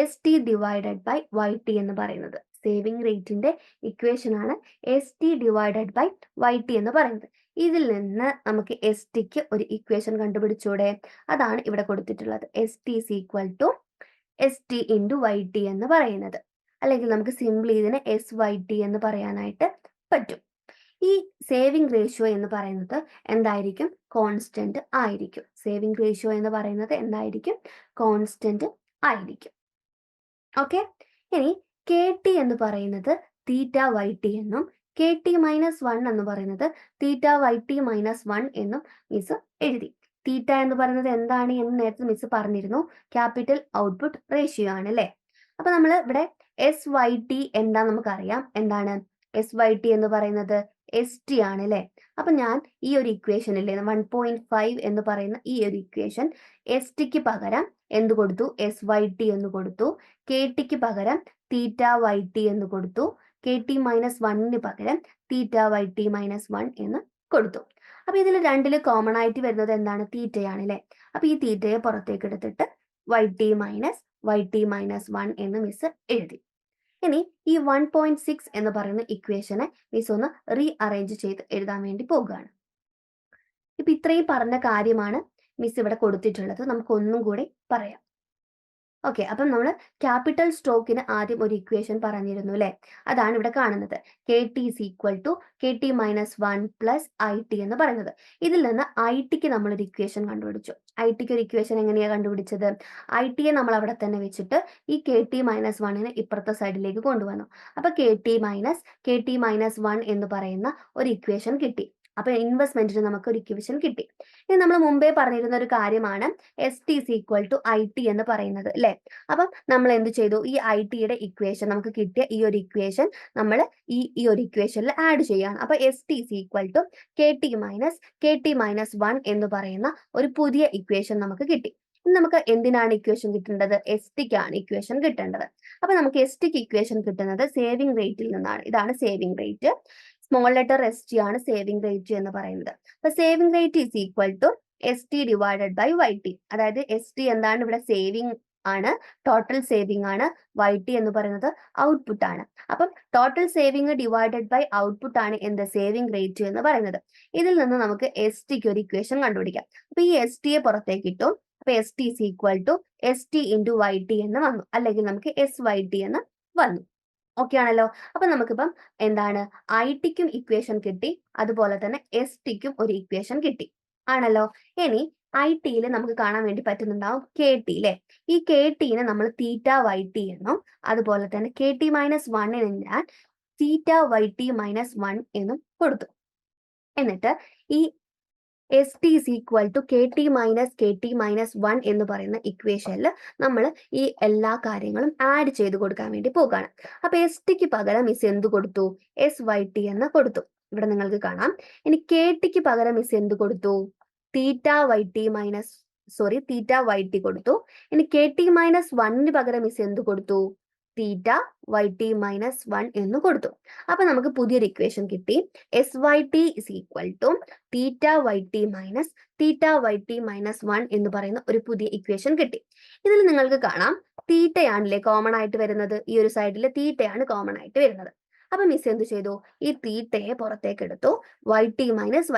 Speaker 1: S T divided by Y T എന്ന് പറയുന്നത്. സേവിംഗ് റേറ്റിന്റെ ഇക്വേഷൻ ആണ് S T divided by Y T എന്ന് പറയുന്നത്. ഇതിൽ നിന്ന് നമുക്ക് എസ് ടിക്ക് ഒരു ഇക്വേഷൻ കണ്ടുപിടിച്ചൂടെ? അതാണ് ഇവിടെ കൊടുത്തിട്ടുള്ളത്. S T is equal to S T into Y T എന്ന് പറയുന്നത്. അല്ലെങ്കിൽ നമുക്ക് സിംപ്ലി ഇതിനെ എസ് വൈ ടി എന്ന് പറയാനായിട്ട് പറ്റും. ഈ സേവിംഗ് റേഷ്യോ എന്ന് പറയുന്നത് എന്തായിരിക്കും? കോൺസ്റ്റന്റ് ആയിരിക്കും. സേവിംഗ് റേഷ്യോ എന്ന് പറയുന്നത് എന്തായിരിക്കും? കോൺസ്റ്റന്റ് ആയിരിക്കും. ഓക്കെ. ഇനി കെ ടി എന്ന് പറയുന്നത് തീറ്റ വൈ ടി എന്നും കെ ടി മൈനസ് 1 എന്ന് പറയുന്നത് തീറ്റ വൈ ടി മൈനസ് 1 എന്നും മിസ് എഴുതി. തീറ്റ എന്ന് പറയുന്നത് എന്താണ് എന്ന് നേരത്തെ മിസ് പറഞ്ഞിരുന്നു. ക്യാപിറ്റൽ ഔട്ട്പുട്ട് റേഷ്യോ ആണ് അല്ലെ. അപ്പൊ നമ്മൾ ഇവിടെ എസ് വൈ ടി എന്താ നമുക്കറിയാം. എന്താണ് എസ് വൈ ടി എന്ന് പറയുന്നത്? എസ് ടി ആണ് അല്ലെ. അപ്പൊ ഞാൻ ഈ ഒരു ഇക്വേഷൻ ഇല്ലേ 1.5 എന്ന് പറയുന്ന ഈ ഒരു ഇക്വേഷൻ എസ് ടിക്ക് പകരം എന്ത് കൊടുത്തു? എസ് വൈ ടി എന്ന് കൊടുത്തു. കെ ടിക്ക് പകരം തീറ്റ വൈ ടി എന്ന് കൊടുത്തു. കെ ടി മൈനസ് 1 പകരം തീറ്റ വൈ ടി മൈനസ് 1 എന്ന് കൊടുത്തു. അപ്പൊ ഇതിൽ രണ്ടില് കോമൺ ആയിട്ട് വരുന്നത് എന്താണ്? തീറ്റയാണ് അല്ലെ. അപ്പൊ ഈ തീറ്റയെ പുറത്തേക്ക് എടുത്തിട്ട് വൈ ടി മൈനസ് 1 എന്ന് മിസ് എഴുതി. ഇനി ഈ 1.6 എന്ന് പറയുന്ന ഇക്വേഷനെ മിസ് ഒന്ന് റീ അറേഞ്ച് ചെയ്ത് എഴുതാൻ വേണ്ടി പോകുകയാണ്. ഇപ്പൊ ഇത്രയും പറഞ്ഞ കാര്യമാണ് മിസ് ഇവിടെ കൊടുത്തിട്ടുള്ളത്. നമുക്ക് ഒന്നും കൂടി പറയാം. ഓക്കെ. അപ്പം നമ്മൾ ക്യാപിറ്റൽ സ്റ്റോക്കിന് ആദ്യം ഒരു ഇക്വേഷൻ പറഞ്ഞിരുന്നു അല്ലെ. അതാണ് ഇവിടെ കാണുന്നത്. K T is equal to K T minus 1 plus I T എന്ന് പറയുന്നത്. ഇതിൽ നിന്ന് ഐ ടിക്ക് നമ്മളൊരു ഇക്വേഷൻ കണ്ടുപിടിച്ചു. ഐ ടിക്ക് ഒരു ഇക്വേഷൻ എങ്ങനെയാണ് കണ്ടുപിടിച്ചത്? ഐ ടിയെ നമ്മൾ അവിടെ തന്നെ വെച്ചിട്ട് ഈ കെ ടി മൈനസ് 1 ഇപ്പുറത്തെ സൈഡിലേക്ക് കൊണ്ടുവന്നു. അപ്പൊ കെ ടി മൈനസ് 1 എന്ന് പറയുന്ന ഒരു ഇക്വേഷൻ കിട്ടി. അപ്പൊ ഇൻവെസ്റ്റ്മെന്റിന് നമുക്ക് ഒരു ഇക്വേഷൻ കിട്ടി. ഇനി നമ്മൾ മുമ്പേ പറഞ്ഞിരുന്ന ഒരു കാര്യമാണ് S T is equal to I T എന്ന് പറയുന്നത് അല്ലെ. അപ്പം നമ്മൾ എന്ത് ചെയ്തു? ഈ ഐ ടിയുടെ ഇക്വേഷൻ നമുക്ക് കിട്ടിയ ഈ ഒരു ഇക്വേഷൻ നമ്മൾ ഈ ഒരു ഇക്വേഷനിൽ ആഡ് ചെയ്യാണ്. അപ്പൊ S T is equal to K T minus 1 എന്ന് പറയുന്ന ഒരു പുതിയ ഇക്വേഷൻ നമുക്ക് കിട്ടി. ഇനി നമുക്ക് എന്തിനാണ് ഇക്വേഷൻ കിട്ടേണ്ടത്? എസ് ടിക്കാണ് ഇക്വേഷൻ കിട്ടേണ്ടത്. അപ്പൊ നമുക്ക് എസ് ടിക്ക് ഇക്വേഷൻ കിട്ടുന്നത് സേവിംഗ് റേറ്റിൽ നിന്നാണ്. ഇതാണ് saving rate. Small letter S T ആണ് സേവിംഗ് റേറ്റ് എന്ന് പറയുന്നത്. അപ്പൊ saving rate is equal to S T divided by Y T. അതായത് എസ് ടി എന്താണ്? ഇവിടെ സേവിംഗ് ആണ്, ടോട്ടൽ സേവിംഗ് ആണ്. വൈ ടി എന്ന് പറയുന്നത് ഔട്ട്പുട്ട് ആണ്. അപ്പം total saving divided by output ആണ് എന്ത്? സേവിംഗ് റേറ്റ് എന്ന് പറയുന്നത്. ഇതിൽ നിന്ന് നമുക്ക് എസ് ടിക്ക് ഒരു ഇക്വേഷൻ കണ്ടുപിടിക്കാം. അപ്പൊ ഈ എസ് ടിയെ പുറത്തേക്ക് ഇട്ടു. അപ്പൊ S T is equal to S T into Y T എന്ന് വന്നു. അല്ലെങ്കിൽ നമുക്ക് എസ് വൈ ടി എന്ന് വന്നു. ഓക്കെ ആണല്ലോ. അപ്പൊ നമുക്കിപ്പം എന്താണ്? ഐ ടിക്കും ഇക്വേഷൻ കിട്ടി, അതുപോലെ തന്നെ എസ് ടിക്കും ഒരു ഇക്വേഷൻ കിട്ടി ആണല്ലോ. ഇനി ഐ ടിയിൽ നമുക്ക് കാണാൻ വേണ്ടി പറ്റുന്നുണ്ടാവും കെ ടി അല്ലെ. ഈ കെ ടിനെ നമ്മൾ തീറ്റ വൈ ടി എന്നും അതുപോലെ തന്നെ കെ ടി മൈനസ് 1 ഞാൻ തീറ്റ വൈ ടി മൈനസ് 1 എന്നും കൊടുത്തു. എന്നിട്ട് ഈ S T is equal to K T minus 1 എന്ന് പറയുന്ന ഇക്വേഷനിൽ നമ്മൾ ഈ എല്ലാ കാര്യങ്ങളും ആഡ് ചെയ്ത് കൊടുക്കാൻ വേണ്ടി പോകുകയാണ്. അപ്പൊ എസ് ടിക്ക് പകരം മിസ് എന്ത് കൊടുത്തു? എസ് വൈ ടി എന്ന് കൊടുത്തു. ഇവിടെ നിങ്ങൾക്ക് കാണാം. ഇനി കെ ടിക്ക് പകരം മിസ് എന്ത് കൊടുത്തു? തീറ്റ വൈ ടി കൊടുത്തു. ഇനി കെ ടി മൈനസ് വണ്ണിന് പകരം മിസ് എന്ത് കൊടുത്തു? തീറ്റ വൈ ടി മൈനസ് 1 എന്ന് കൊടുത്തു. അപ്പൊ നമുക്ക് പുതിയൊരു ഇക്വേഷൻ കിട്ടി. S Y T is equal to theta Y T minus 1 എന്ന് പറയുന്ന ഒരു പുതിയ ഇക്വേഷൻ കിട്ടി. ഇതിൽ നിങ്ങൾക്ക് കാണാം തീറ്റയാണല്ലേ കോമൺ ആയിട്ട് വരുന്നത്. ഈ ഒരു സൈഡിൽ തീറ്റയാണ് കോമൺ ആയിട്ട് വരുന്നത്. അപ്പൊ മിസ് എന്ത് ചെയ്തു? ഈ തീറ്റയെ പുറത്തേക്ക് എടുത്തു. വൈ ടി മൈനസ്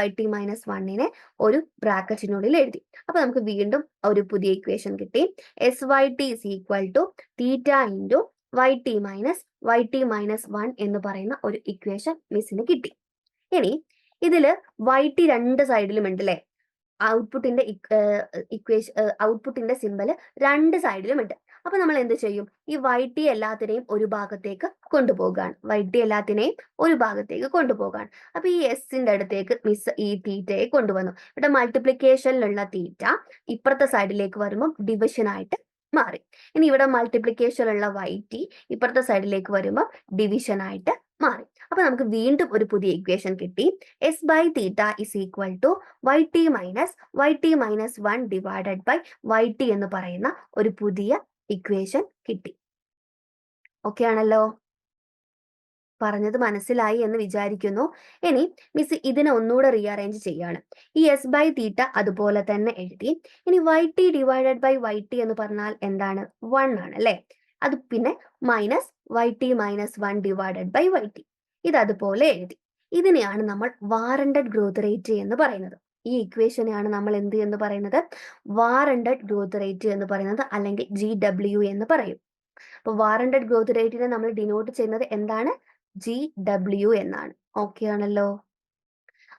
Speaker 1: 1നെ ഒരു ബ്രാക്കറ്റിനുള്ളിൽ എഴുതി. അപ്പൊ നമുക്ക് വീണ്ടും ഒരു പുതിയ ഇക്വേഷൻ കിട്ടി. S Y T is equal to theta into Y T minus 1 എന്ന് പറയുന്ന ഒരു ഇക്വേഷൻ മിസ്സിന് കിട്ടി. ഇനി ഇതില് വൈ ടി രണ്ട് സൈഡിലും ഉണ്ട് അല്ലെ. ഔട്ട്പുട്ടിന്റെ സിമ്പല് രണ്ട് സൈഡിലും ഉണ്ട്. അപ്പൊ നമ്മൾ എന്ത് ചെയ്യും? ഈ വൈ ടി എല്ലാത്തിനെയും ഒരു ഭാഗത്തേക്ക് കൊണ്ടുപോകാൻ. അപ്പൊ ഈ എസിന്റെ അടുത്തേക്ക് മിസ് ഈ തീറ്റയെ കൊണ്ടുവന്നു. ഇവിടെ മൾട്ടിപ്ലിക്കേഷനിലുള്ള തീറ്റ ഇപ്പുറത്തെ സൈഡിലേക്ക് വരുമ്പോൾ ഡിവിഷൻ ആയിട്ട് മാറി. ഇനി ഇവിടെ മൾട്ടിപ്ലിക്കേഷനിലുള്ള വൈ ടി ഇപ്പുറത്തെ സൈഡിലേക്ക് വരുമ്പോൾ ഡിവിഷൻ ആയിട്ട് മാറി. അപ്പൊ നമുക്ക് വീണ്ടും ഒരു പുതിയ ഇക്വേഷൻ കിട്ടി. S by theta is equal to Y T minus 1 divided by Y T എന്ന് പറയുന്ന ഒരു പുതിയ ഇക്വേഷൻ കിട്ടി. ഓക്കെ ആണല്ലോ? പറഞ്ഞത് മനസ്സിലായി എന്ന് വിചാരിക്കുന്നു. ഇനി മിസ് ഇതിനെ ഒന്നുകൂടെ റീഅറേഞ്ച് ചെയ്യാണ്. ഈ എസ് ബൈ തീറ്റ അതുപോലെ തന്നെ എഴുതി. ഇനി Y T divided by Y T എന്ന് പറഞ്ഞാൽ എന്താണ്? 1 ആണ് അല്ലെ. അത് പിന്നെ minus Y T minus 1 divided by Y T. ഇത് അതുപോലെ എഴുതി. ഇതിനെയാണ് നമ്മൾ വാറണ്ടഡ് ഗ്രോത്ത് റേറ്റ് എന്ന് പറയുന്നത്. ഈ ഇക്വേഷനെയാണ് നമ്മൾ എന്ത് എന്ന് പറയുന്നത്? വാറണ്ടഡ് ഗ്രോത്ത് റേറ്റ് എന്ന് പറയുന്നത്, അല്ലെങ്കിൽ GW എന്ന് പറയും. അപ്പൊ വാറണ്ടഡ് ഗ്രോത്ത് റേറ്റിനെ നമ്മൾ ഡിനോട്ട് ചെയ്യുന്നത് എന്താണ്? GW എന്നാണ്. ഓക്കെ ആണല്ലോ?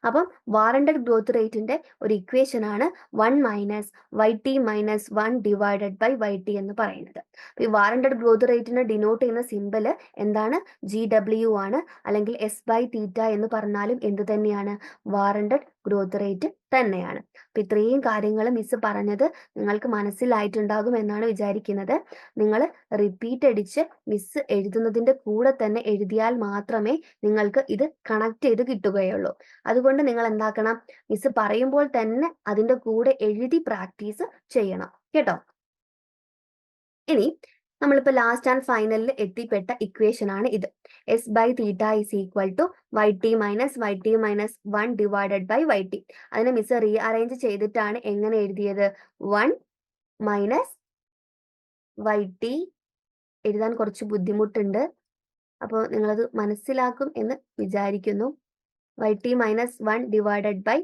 Speaker 1: അപ്പം വാറണ്ടഡ് ഗ്രോത്ത് റേറ്റിന്റെ ഒരു ഇക്വേഷൻ ആണ് 1 minus Y T minus 1 divided by Y T എന്ന് പറയുന്നത്. ഈ വാറണ്ടഡ് ഗ്രോത്ത് റേറ്റിനെ ഡിനോട്ട് ചെയ്യുന്ന സിമ്പല് എന്താണ്? GW ആണ്. അല്ലെങ്കിൽ എസ് ബൈ തീറ്റ എന്ന് പറഞ്ഞാലും എന്ത് തന്നെയാണ്? വാറണ്ടഡ് ഗ്രോത്ത് റേറ്റ് തന്നെയാണ്. അപ്പൊ ഇത്രയും കാര്യങ്ങൾ മിസ് പറഞ്ഞത് നിങ്ങൾക്ക് മനസ്സിലായിട്ടുണ്ടാകും എന്നാണ് വിചാരിക്കുന്നത്. നിങ്ങൾ റിപ്പീറ്റ് അടിച്ച് മിസ് എഴുതുന്നതിന്റെ കൂടെ തന്നെ എഴുതിയാൽ മാത്രമേ നിങ്ങൾക്ക് ഇത് കണക്ട് ചെയ്ത് കിട്ടുകയുള്ളൂ. അതുകൊണ്ട് നിങ്ങൾ എന്താക്കണം? മിസ് പറയുമ്പോൾ തന്നെ അതിന്റെ കൂടെ എഴുതി പ്രാക്ടീസ് ചെയ്യണം കേട്ടോ. ഇനി നമ്മളിപ്പോ ലാസ്റ്റ് ആൻഡ് ഫൈനലിൽ എത്തിപ്പെട്ട ഇക്വേഷൻ ആണ് ഇത്. S by theta is equal to Y T minus 1 divided by Y T. അതിനെ മിസ് റീഅറേഞ്ച് ചെയ്തിട്ടാണ് എങ്ങനെ എഴുതിയത്? 1 മൈനസ് വൈ ടി എഴുതാൻ കുറച്ച് ബുദ്ധിമുട്ടുണ്ട്. അപ്പോൾ നിങ്ങളത് മനസ്സിലാക്കും എന്ന് വിചാരിക്കുന്നു. Y T minus 1 divided by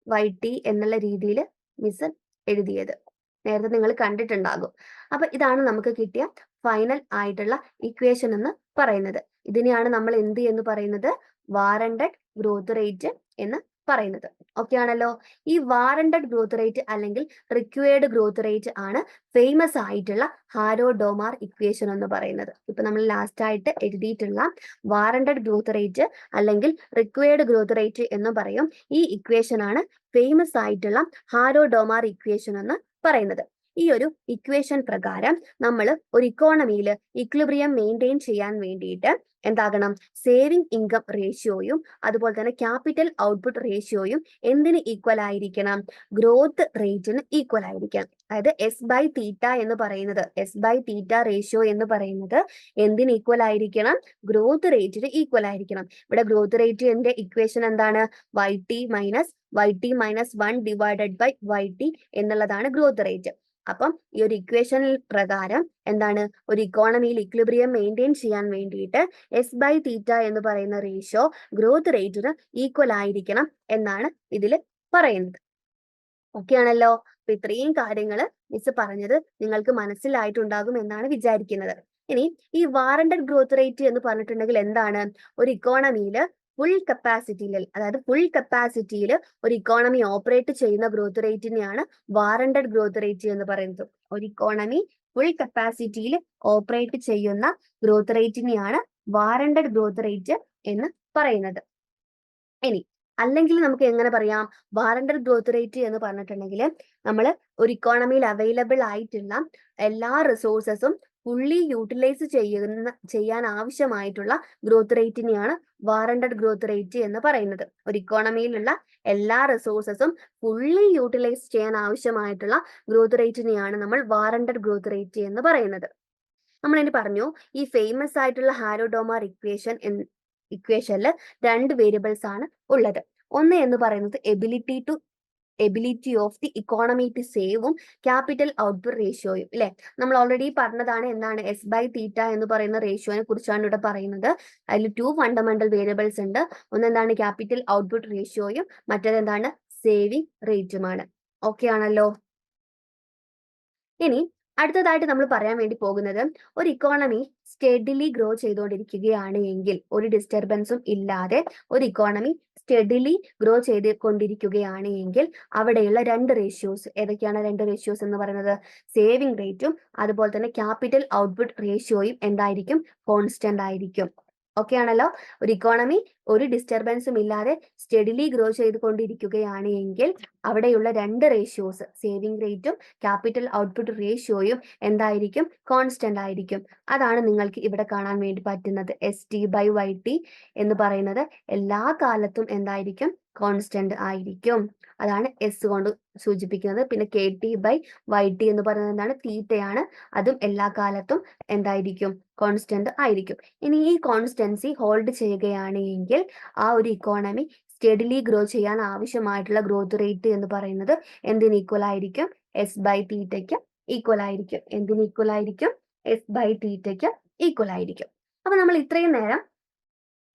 Speaker 1: Y T എന്നുള്ള രീതിയിൽ മിസ് എഴുതിയത് നേരത്തെ നിങ്ങൾ കണ്ടിട്ടുണ്ടാകും. അപ്പൊ ഇതാണ് നമുക്ക് കിട്ടിയ ഫൈനൽ ആയിട്ടുള്ള ഇക്വേഷൻ എന്ന് പറയുന്നത്. ഇതിനെയാണ് നമ്മൾ എന്ത് എന്ന് പറയുന്നത്? വാറണ്ടഡ് ഗ്രോത്ത് റേറ്റ് എന്ന് പറയുന്നത്. ഓക്കെ ആണല്ലോ? ഈ വാറണ്ടഡ് ഗ്രോത്ത് റേറ്റ് അല്ലെങ്കിൽ റിക്വയർഡ് ഗ്രോത്ത് റേറ്റ് ആണ് ഫേമസ് ആയിട്ടുള്ള ഹാരോ-ഡോമാർ ഇക്വേഷൻ എന്ന് പറയുന്നത്. ഇപ്പൊ നമ്മൾ ലാസ്റ്റ് ആയിട്ട് എഴുതിയിട്ടുള്ള വാറണ്ടഡ് ഗ്രോത്ത് റേറ്റ് അല്ലെങ്കിൽ റിക്വയർഡ് ഗ്രോത്ത് റേറ്റ് എന്ന് പറയും. ഈ ഇക്വേഷൻ ആണ് ഫേമസ് ആയിട്ടുള്ള ഹാരോ-ഡോമാർ ഇക്വേഷൻ എന്ന് പറയുന്നത്. ഈ ഒരു ഇക്വേഷൻ പ്രകാരം നമ്മൾ ഒരു ഇക്കോണമിയിൽ ഇക്വിലിബ്രിയം മെയിൻറ്റെയിൻ ചെയ്യാൻ വേണ്ടിയിട്ട് എന്താകണം? സേവിങ് ഇൻകം റേഷ്യോയും അതുപോലെ തന്നെ ക്യാപിറ്റൽ ഔട്ട്പുട്ട് റേഷ്യോയും എന്തിന് ഈക്വൽ ആയിരിക്കണം? ഗ്രോത്ത് റേറ്റിന് ഈക്വൽ ആയിരിക്കണം. അതായത് എസ് ബൈ തീറ്റ എന്ന് പറയുന്നത്, എസ് ബൈ തീറ്റ റേഷ്യോ എന്ന് പറയുന്നത് എന്തിന് ഈക്വൽ ആയിരിക്കണം? ഗ്രോത്ത് റേറ്റിന് ഈക്വൽ ആയിരിക്കണം. ഇവിടെ ഗ്രോത്ത് റേറ്റിന്റെ ഇക്വേഷൻ എന്താണ്? Y T minus 1 divided by Y T എന്നുള്ളതാണ് ഗ്രോത്ത് റേറ്റ്. അപ്പം ഈ ഒരു ഇക്വേഷനിൽ പ്രകാരം എന്താണ്? ഒരു ഇക്കോണമിയിൽ ഇക്വിലിബ്രിയം മെയിൻറ്റെയിൻ ചെയ്യാൻ വേണ്ടിയിട്ട് എസ് ബൈ തീറ്റ എന്ന് പറയുന്ന റേഷ്യോ ഗ്രോത്ത് റേറ്റിന് ഈക്വൽ ആയിരിക്കണം എന്നാണ് ഇതിൽ പറയുന്നത്. ഓക്കെ ആണല്ലോ? അപ്പൊ ഇത്രയും കാര്യങ്ങൾ മിസ് പറഞ്ഞത് നിങ്ങൾക്ക് മനസ്സിലായിട്ടുണ്ടാകും എന്നാണ് വിചാരിക്കുന്നത്. ഇനി ഈ വാറണ്ടഡ് ഗ്രോത്ത് റേറ്റ് എന്ന് പറഞ്ഞിട്ടുണ്ടെങ്കിൽ എന്താണ്? ഒരു ഇക്കോണമിയിൽ ഫുൾ കപ്പാസിറ്റിയിൽ, അതായത് ഫുൾ കപ്പാസിറ്റിയിൽ ഒരു ഇക്കോണമി ഓപ്പറേറ്റ് ചെയ്യുന്ന ഗ്രോത്ത് റേറ്റിനെയാണ് വാറണ്ടഡ് ഗ്രോത്ത് റേറ്റ് എന്ന് പറയുന്നത്. ഒരു ഇക്കോണമി ഫുൾ കപ്പാസിറ്റിയിൽ ഓപ്പറേറ്റ് ചെയ്യുന്ന ഗ്രോത്ത് റേറ്റിനെയാണ് വാറണ്ടഡ് ഗ്രോത്ത് റേറ്റ് എന്ന് പറയുന്നത്. ഇനി അല്ലെങ്കിൽ നമുക്ക് എങ്ങനെ പറയാം? വാറണ്ടഡ് ഗ്രോത്ത് റേറ്റ് എന്ന് പറഞ്ഞിട്ടുണ്ടെങ്കിൽ നമ്മൾ ഒരു ഇക്കോണമിയിൽ അവൈലബിൾ ആയിട്ടുള്ള എല്ലാ റിസോഴ്സസും ഫുള്ളി യൂട്ടിലൈസ് ചെയ്യാൻ ആവശ്യമായിട്ടുള്ള ഗ്രോത്ത് റേറ്റിനെയാണ് വാറണ്ടഡ് ഗ്രോത്ത് റേറ്റ് എന്ന് പറയുന്നത്. ഒരു ഇക്കോണമിയിലുള്ള എല്ലാ റിസോഴ്സസും ഫുള്ളി യൂട്ടിലൈസ് ചെയ്യാൻ ആവശ്യമായിട്ടുള്ള ഗ്രോത്ത് റേറ്റിനെയാണ് നമ്മൾ വാറണ്ടഡ് ഗ്രോത്ത് റേറ്റ് എന്ന് പറയുന്നത്. നമ്മൾ ഇനി പറഞ്ഞു, ഈ ഫേമസ് ആയിട്ടുള്ള ഹാരോഡോമാർ ഇക്വേഷനിൽ 2 വേരിയബിൾസ് ആണ് ഉള്ളത്. ഒന്ന് എന്ന് പറയുന്നത് ability of the economy to സേവും ക്യാപിറ്റൽ ഔട്ട്പുട്ട് റേഷ്യോയും, അല്ലെ? നമ്മൾ ഓൾറെഡി പറഞ്ഞതാണ് എന്താണ് S/θ എന്ന് പറയുന്ന റേഷ്യോനെ കുറിച്ചാണ് ഇവിടെ പറയുന്നത്. അതിൽ 2 ഫണ്ടമെന്റൽ വേരിയബിൾസ് ഉണ്ട്. ഒന്ന് എന്താണ് ക്യാപിറ്റൽ ഔട്ട്പുട്ട് റേഷ്യോയും മറ്റേത് എന്താണ് സേവിങ് റേറ്റുമാണ്. ഓക്കെ ആണല്ലോ? ഇനി അടുത്തതായിട്ട് നമ്മൾ പറയാൻ വേണ്ടി പോകുന്നത്, ഒരു ഇക്കോണമി സ്റ്റെഡിലി ഗ്രോ ചെയ്തുകൊണ്ടിരിക്കുകയാണ് എങ്കിൽ, ഒരു ഡിസ്റ്റർബൻസും ഇല്ലാതെ ഒരു ഇക്കോണമി സ്റ്റെഡിലി ഗ്രോ ചെയ്തുകൊണ്ടിരിക്കുകയാണ് എങ്കിൽ അവിടെയുള്ള 2 റേഷ്യോസ് ഏതൊക്കെയാണ്? 2 റേഷ്യോസ് എന്ന് പറയുന്നത് സേവിങ് റേറ്റും അതുപോലെ തന്നെ ക്യാപിറ്റൽ ഔട്ട്പുട്ട് റേഷ്യോയും എന്തായിരിക്കും? കോൺസ്റ്റന്റ് ആയിരിക്കും. ഓക്കെ ആണല്ലോ? ഒരു ഇക്കോണമി ഒരു ഡിസ്റ്റർബൻസും ഇല്ലാതെ സ്റ്റെഡിലി ഗ്രോ ചെയ്തുകൊണ്ടിരിക്കുകയാണ് എങ്കിൽ അവിടെയുള്ള 2 റേഷ്യോസ് സേവിങ് റേറ്റും ക്യാപിറ്റൽ ഔട്ട്പുട്ട് റേഷ്യോയും എന്തായിരിക്കും? കോൺസ്റ്റന്റ് ആയിരിക്കും. അതാണ് നിങ്ങൾക്ക് ഇവിടെ കാണാൻ വേണ്ടി പറ്റുന്നത്. ST/YT എന്ന് പറയുന്നത് എല്ലാ കാലത്തും എന്തായിരിക്കും? കോൺസ്റ്റന്റ് ആയിരിക്കും. അതാണ് എസ് കൊണ്ട് സൂചിപ്പിക്കുന്നത്. പിന്നെ KT/YT എന്ന് പറയുന്നത് എന്താണ്? തീറ്റയാണ്. അതും എല്ലാ കാലത്തും എന്തായിരിക്കും? കോൺസ്റ്റന്റ് ആയിരിക്കും. ഇനി ഈ കോൺസ്റ്റൻസി ഹോൾഡ് ചെയ്യുകയാണ് എങ്കിൽ ആ ഒരു ഇക്കോണമി സ്റ്റെഡിലി ഗ്രോ ചെയ്യാൻ ആവശ്യമായിട്ടുള്ള ഗ്രോത്ത് റേറ്റ് എന്ന് പറയുന്നത് എന്തിന് ഈക്വൽ ആയിരിക്കും? S/θ ഈക്വൽ ആയിരിക്കും. എന്തിന് ഈക്വൽ ആയിരിക്കും? S/θ ഈക്വൽ ആയിരിക്കും. അപ്പൊ നമ്മൾ ഇത്രയും നേരം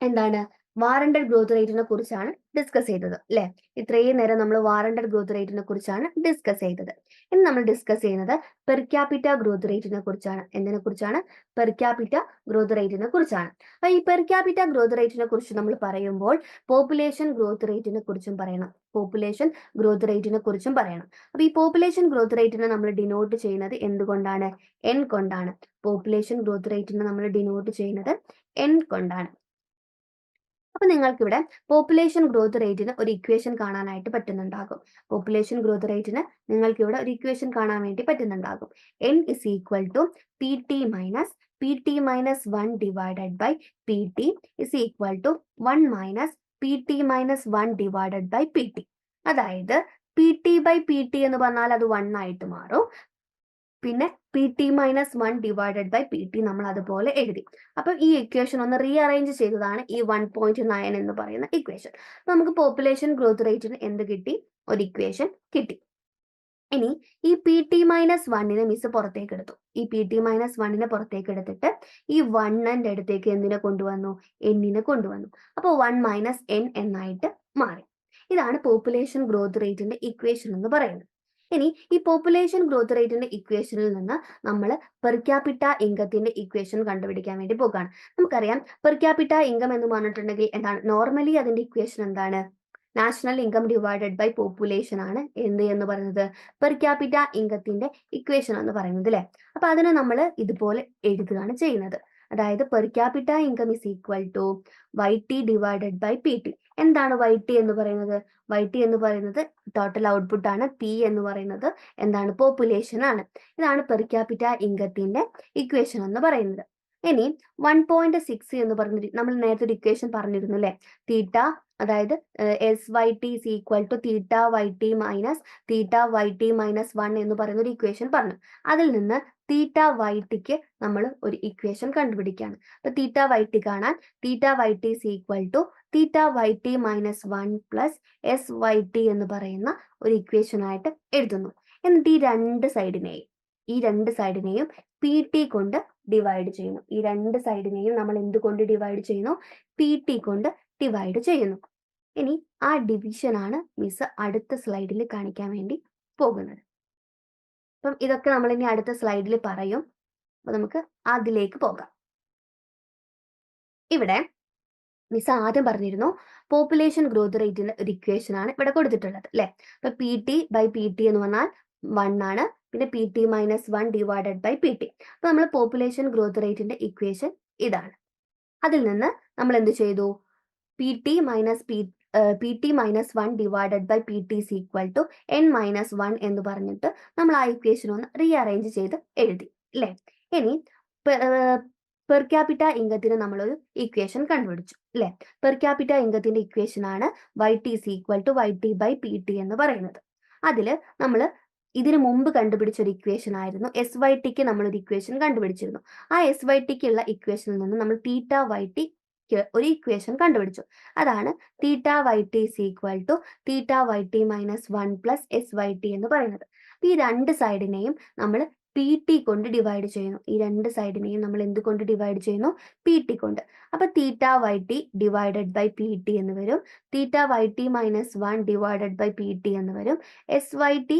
Speaker 1: എന്താണ് വാറണ്ടഡ് ഗ്രോത്ത് റേറ്റിനെ കുറിച്ചാണ് ഡിസ്കസ് ചെയ്തത്, അല്ലെ? ഇത്രയും നേരം നമ്മൾ വാറണ്ടഡ് ഗ്രോത്ത് റേറ്റിനെ കുറിച്ചാണ് ഡിസ്കസ് ചെയ്തത്. ഇനി നമ്മൾ ഡിസ്കസ് ചെയ്യുന്നത് പെർ ക്യാപിറ്റ ഗ്രോത്ത് റേറ്റിനെ കുറിച്ചാണ്. എന്തിനെ കുറിച്ചാണ്? പെർ ക്യാപിറ്റ ഗ്രോത്ത് റേറ്റിനെ കുറിച്ചാണ്. അപ്പൊ ഈ പെർ ക്യാപിറ്റ ഗ്രോത്ത് റേറ്റിനെ കുറിച്ച് നമ്മൾ പറയുമ്പോൾ പോപ്പുലേഷൻ ഗ്രോത്ത് റേറ്റിനെ കുറിച്ചും പറയണം. പോപ്പുലേഷൻ ഗ്രോത്ത് റേറ്റിനെ കുറിച്ചും പറയണം. അപ്പൊ ഈ പോപ്പുലേഷൻ ഗ്രോത്ത് റേറ്റിനെ നമ്മൾ ഡിനോട്ട് ചെയ്യുന്നത് എന്തുകൊണ്ടാണ്? N കൊണ്ടാണ്. പോപ്പുലേഷൻ ഗ്രോത്ത് റേറ്റിനെ നമ്മൾ ഡിനോട്ട് ചെയ്യുന്നത് N കൊണ്ടാണ്. അപ്പൊ നിങ്ങൾക്ക് ഇവിടെ പോപ്പുലേഷൻ ഗ്രോത്ത് റേറ്റിന് ഒരു ഇക്വേഷൻ കാണാനായിട്ട് പറ്റുന്നുണ്ടാകും. പോപ്പുലേഷൻ ഗ്രോത്ത് റേറ്റിന് നിങ്ങൾക്ക് ഇവിടെ ഒരു ഇക്വേഷൻ കാണാൻ വേണ്ടി പറ്റുന്നുണ്ടാകും. N is equal to PT minus 1 divided by PT is equal to 1 minus PT minus 1 divided by PT. അതായത് PT/PT എന്ന് പറഞ്ഞാൽ അത് 1 ആയിട്ട് മാറും. പിന്നെ PT minus 1 divided by PT നമ്മൾ അതുപോലെ എഴുതി. അപ്പൊ ഈ ഇക്വേഷൻ ഒന്ന് റീഅറേഞ്ച് ചെയ്തതാണ് ഈ 1.9 എന്ന് പറയുന്ന ഇക്വേഷൻ. നമുക്ക് പോപ്പുലേഷൻ ഗ്രോത്ത് റേറ്റിന് എന്ത് കിട്ടി? ഒരു ഇക്വേഷൻ കിട്ടി. ഇനി ഈ PT minus 1നെ മിസ് പുറത്തേക്ക് എടുത്തു. ഈ PT minus 1നെ പുറത്തേക്ക് എടുത്തിട്ട് ഈ 1ന്റെ അടുത്തേക്ക് എന്തിനെ കൊണ്ടുവന്നു? Nനെ കൊണ്ടുവന്നു. അപ്പോൾ 1 minus N എന്നായിട്ട് മാറി. ഇതാണ് പോപ്പുലേഷൻ ഗ്രോത്ത് റേറ്റിന്റെ ഇക്വേഷൻ എന്ന് പറയുന്നത്. ഇനി ഈ പോപ്പുലേഷൻ ഗ്രോത്ത് റേറ്റിന്റെ ഇക്വേഷനിൽ നിന്ന് നമ്മൾ പെർ ക്യാപിറ്റ ഇൻകത്തിന്റെ ഇക്വേഷൻ കണ്ടുപിടിക്കാൻ വേണ്ടി പോകുകയാണ്. നമുക്കറിയാം പെർ ക്യാപിറ്റ ഇൻകം എന്ന് പറഞ്ഞിട്ടുണ്ടെങ്കിൽ എന്താണ്? നോർമലി അതിന്റെ ഇക്വേഷൻ എന്താണ്? National income divided by population ആണ് എന്ത് എന്ന് പറയുന്നത്? പെർ ക്യാപിറ്റ ഇൻകത്തിന്റെ ഇക്വേഷൻ എന്ന് പറയുന്നത്, അല്ലെ? അപ്പൊ അതിനെ നമ്മൾ ഇതുപോലെ എഴുതുകയാണ് ചെയ്യുന്നത്. അതായത് per capita income is equal to YT divided by PT. എന്താണ് YT എന്ന് പറയുന്നത്? YT എന്ന് പറയുന്നത് ടോട്ടൽ ഔട്ട്പുട്ട് ആണ്. P എന്ന് പറയുന്നത് എന്താണ്? പോപ്പുലേഷൻ ആണ്. ഇതാണ് പെർ ക്യാപിറ്റ ഇൻകത്തിന്റെ ഇക്വേഷൻ എന്ന് പറയുന്നത്. ഇനി 1.6 എന്ന് പറഞ്ഞ നമ്മൾ നേരത്തെ ഒരു ഇക്വേഷൻ പറഞ്ഞിരുന്നു, അല്ലെ? തീറ്റ, അതായത് SYT is equal to θYT minus 1 എന്ന് പറയുന്ന ഒരു ഇക്വേഷൻ പറഞ്ഞു. അതിൽ നിന്ന് θYTക്ക് നമ്മൾ ഒരു ഇക്വേഷൻ കണ്ടുപിടിക്കുകയാണ്. അപ്പൊ θYT കാണാൻ θYT is equal to θYT minus 1 plus SYT എന്ന് പറയുന്ന ഒരു ഇക്വേഷൻ ആയിട്ട് എഴുതുന്നു. എന്നിട്ട് ഈ രണ്ട് സൈഡിനെയും PT കൊണ്ട് ഡിവൈഡ് ചെയ്യുന്നു. ഈ രണ്ട് സൈഡിനെയും നമ്മൾ എന്തുകൊണ്ട് ഡിവൈഡ് ചെയ്യുന്നു? PT കൊണ്ട് ഡിവൈഡ് ചെയ്യുന്നു. ഇനി ആ ഡിവിഷൻ ആണ് മിസ് അടുത്ത സ്ലൈഡിൽ കാണിക്കാൻ വേണ്ടി പോകുന്നത്. അപ്പം ഇതൊക്കെ നമ്മൾ ഇനി അടുത്ത സ്ലൈഡിൽ പറയും. അപ്പൊ നമുക്ക് അതിലേക്ക് പോകാം. ഇവിടെ മിസ് ആദ്യം പറഞ്ഞിരുന്നു പോപ്പുലേഷൻ ഗ്രോത്ത് റേറ്റിന്റെ ഒരു ഇക്വേഷൻ ആണ് ഇവിടെ കൊടുത്തിട്ടുള്ളത്, അല്ലെ? അപ്പൊ PT/PT എന്ന് പറഞ്ഞാൽ 1 ആണ്. പിന്നെ PT minus 1 divided by PT. അപ്പൊ നമ്മൾ പോപ്പുലേഷൻ ഗ്രോത്ത് റേറ്റിന്റെ ഇക്വേഷൻ ഇതാണ്. അതിൽ നിന്ന് നമ്മൾ എന്ത് ചെയ്തു? PT minus 1 divided by PT is equal to N minus 1 എന്ന് പറഞ്ഞിട്ട് നമ്മൾ ആ ഇക്വേഷൻ ഒന്ന് റീഅറേഞ്ച് ചെയ്ത് എഴുതി, അല്ലെ? ഇനി പെർ ക്യാപിറ്റ ഇൻകത്തിന് നമ്മളൊരു ഇക്വേഷൻ കണ്ടുപിടിച്ചു അല്ലെ. പെർ ക്യാപിറ്റ ഇൻകത്തിന്റെ ഇക്വേഷൻ ആണ് YT is equal to YT by PT എന്ന് പറയുന്നത്. അതില് നമ്മൾ ഇതിനു മുമ്പ് കണ്ടുപിടിച്ച ഒരു ഇക്വേഷൻ ആയിരുന്നു SYTക്ക് നമ്മളൊരു ഇക്വേഷൻ കണ്ടുപിടിച്ചിരുന്നു. ആ SYTക്കുള്ള ഇക്വേഷനിൽ നിന്ന് നമ്മൾ തീറ്റ YT ഒരു ഇക്വേഷൻ കണ്ടുപിടിച്ചു. അതാണ് തീറ്റ YT is equal to theta YT minus 1 plus SYT എന്ന് പറയുന്നത്. ഈ രണ്ട് സൈഡിനെയും നമ്മൾ PT കൊണ്ട് ഡിവൈഡ് ചെയ്യുന്നു. ഈ രണ്ട് സൈഡിനെയും നമ്മൾ എന്തുകൊണ്ട് ഡിവൈഡ് ചെയ്യുന്നു? PT കൊണ്ട്. അപ്പൊ theta YT divided by PT എന്ന് വരും. Theta YT minus 1 divided by PT എന്ന് വരും. SYT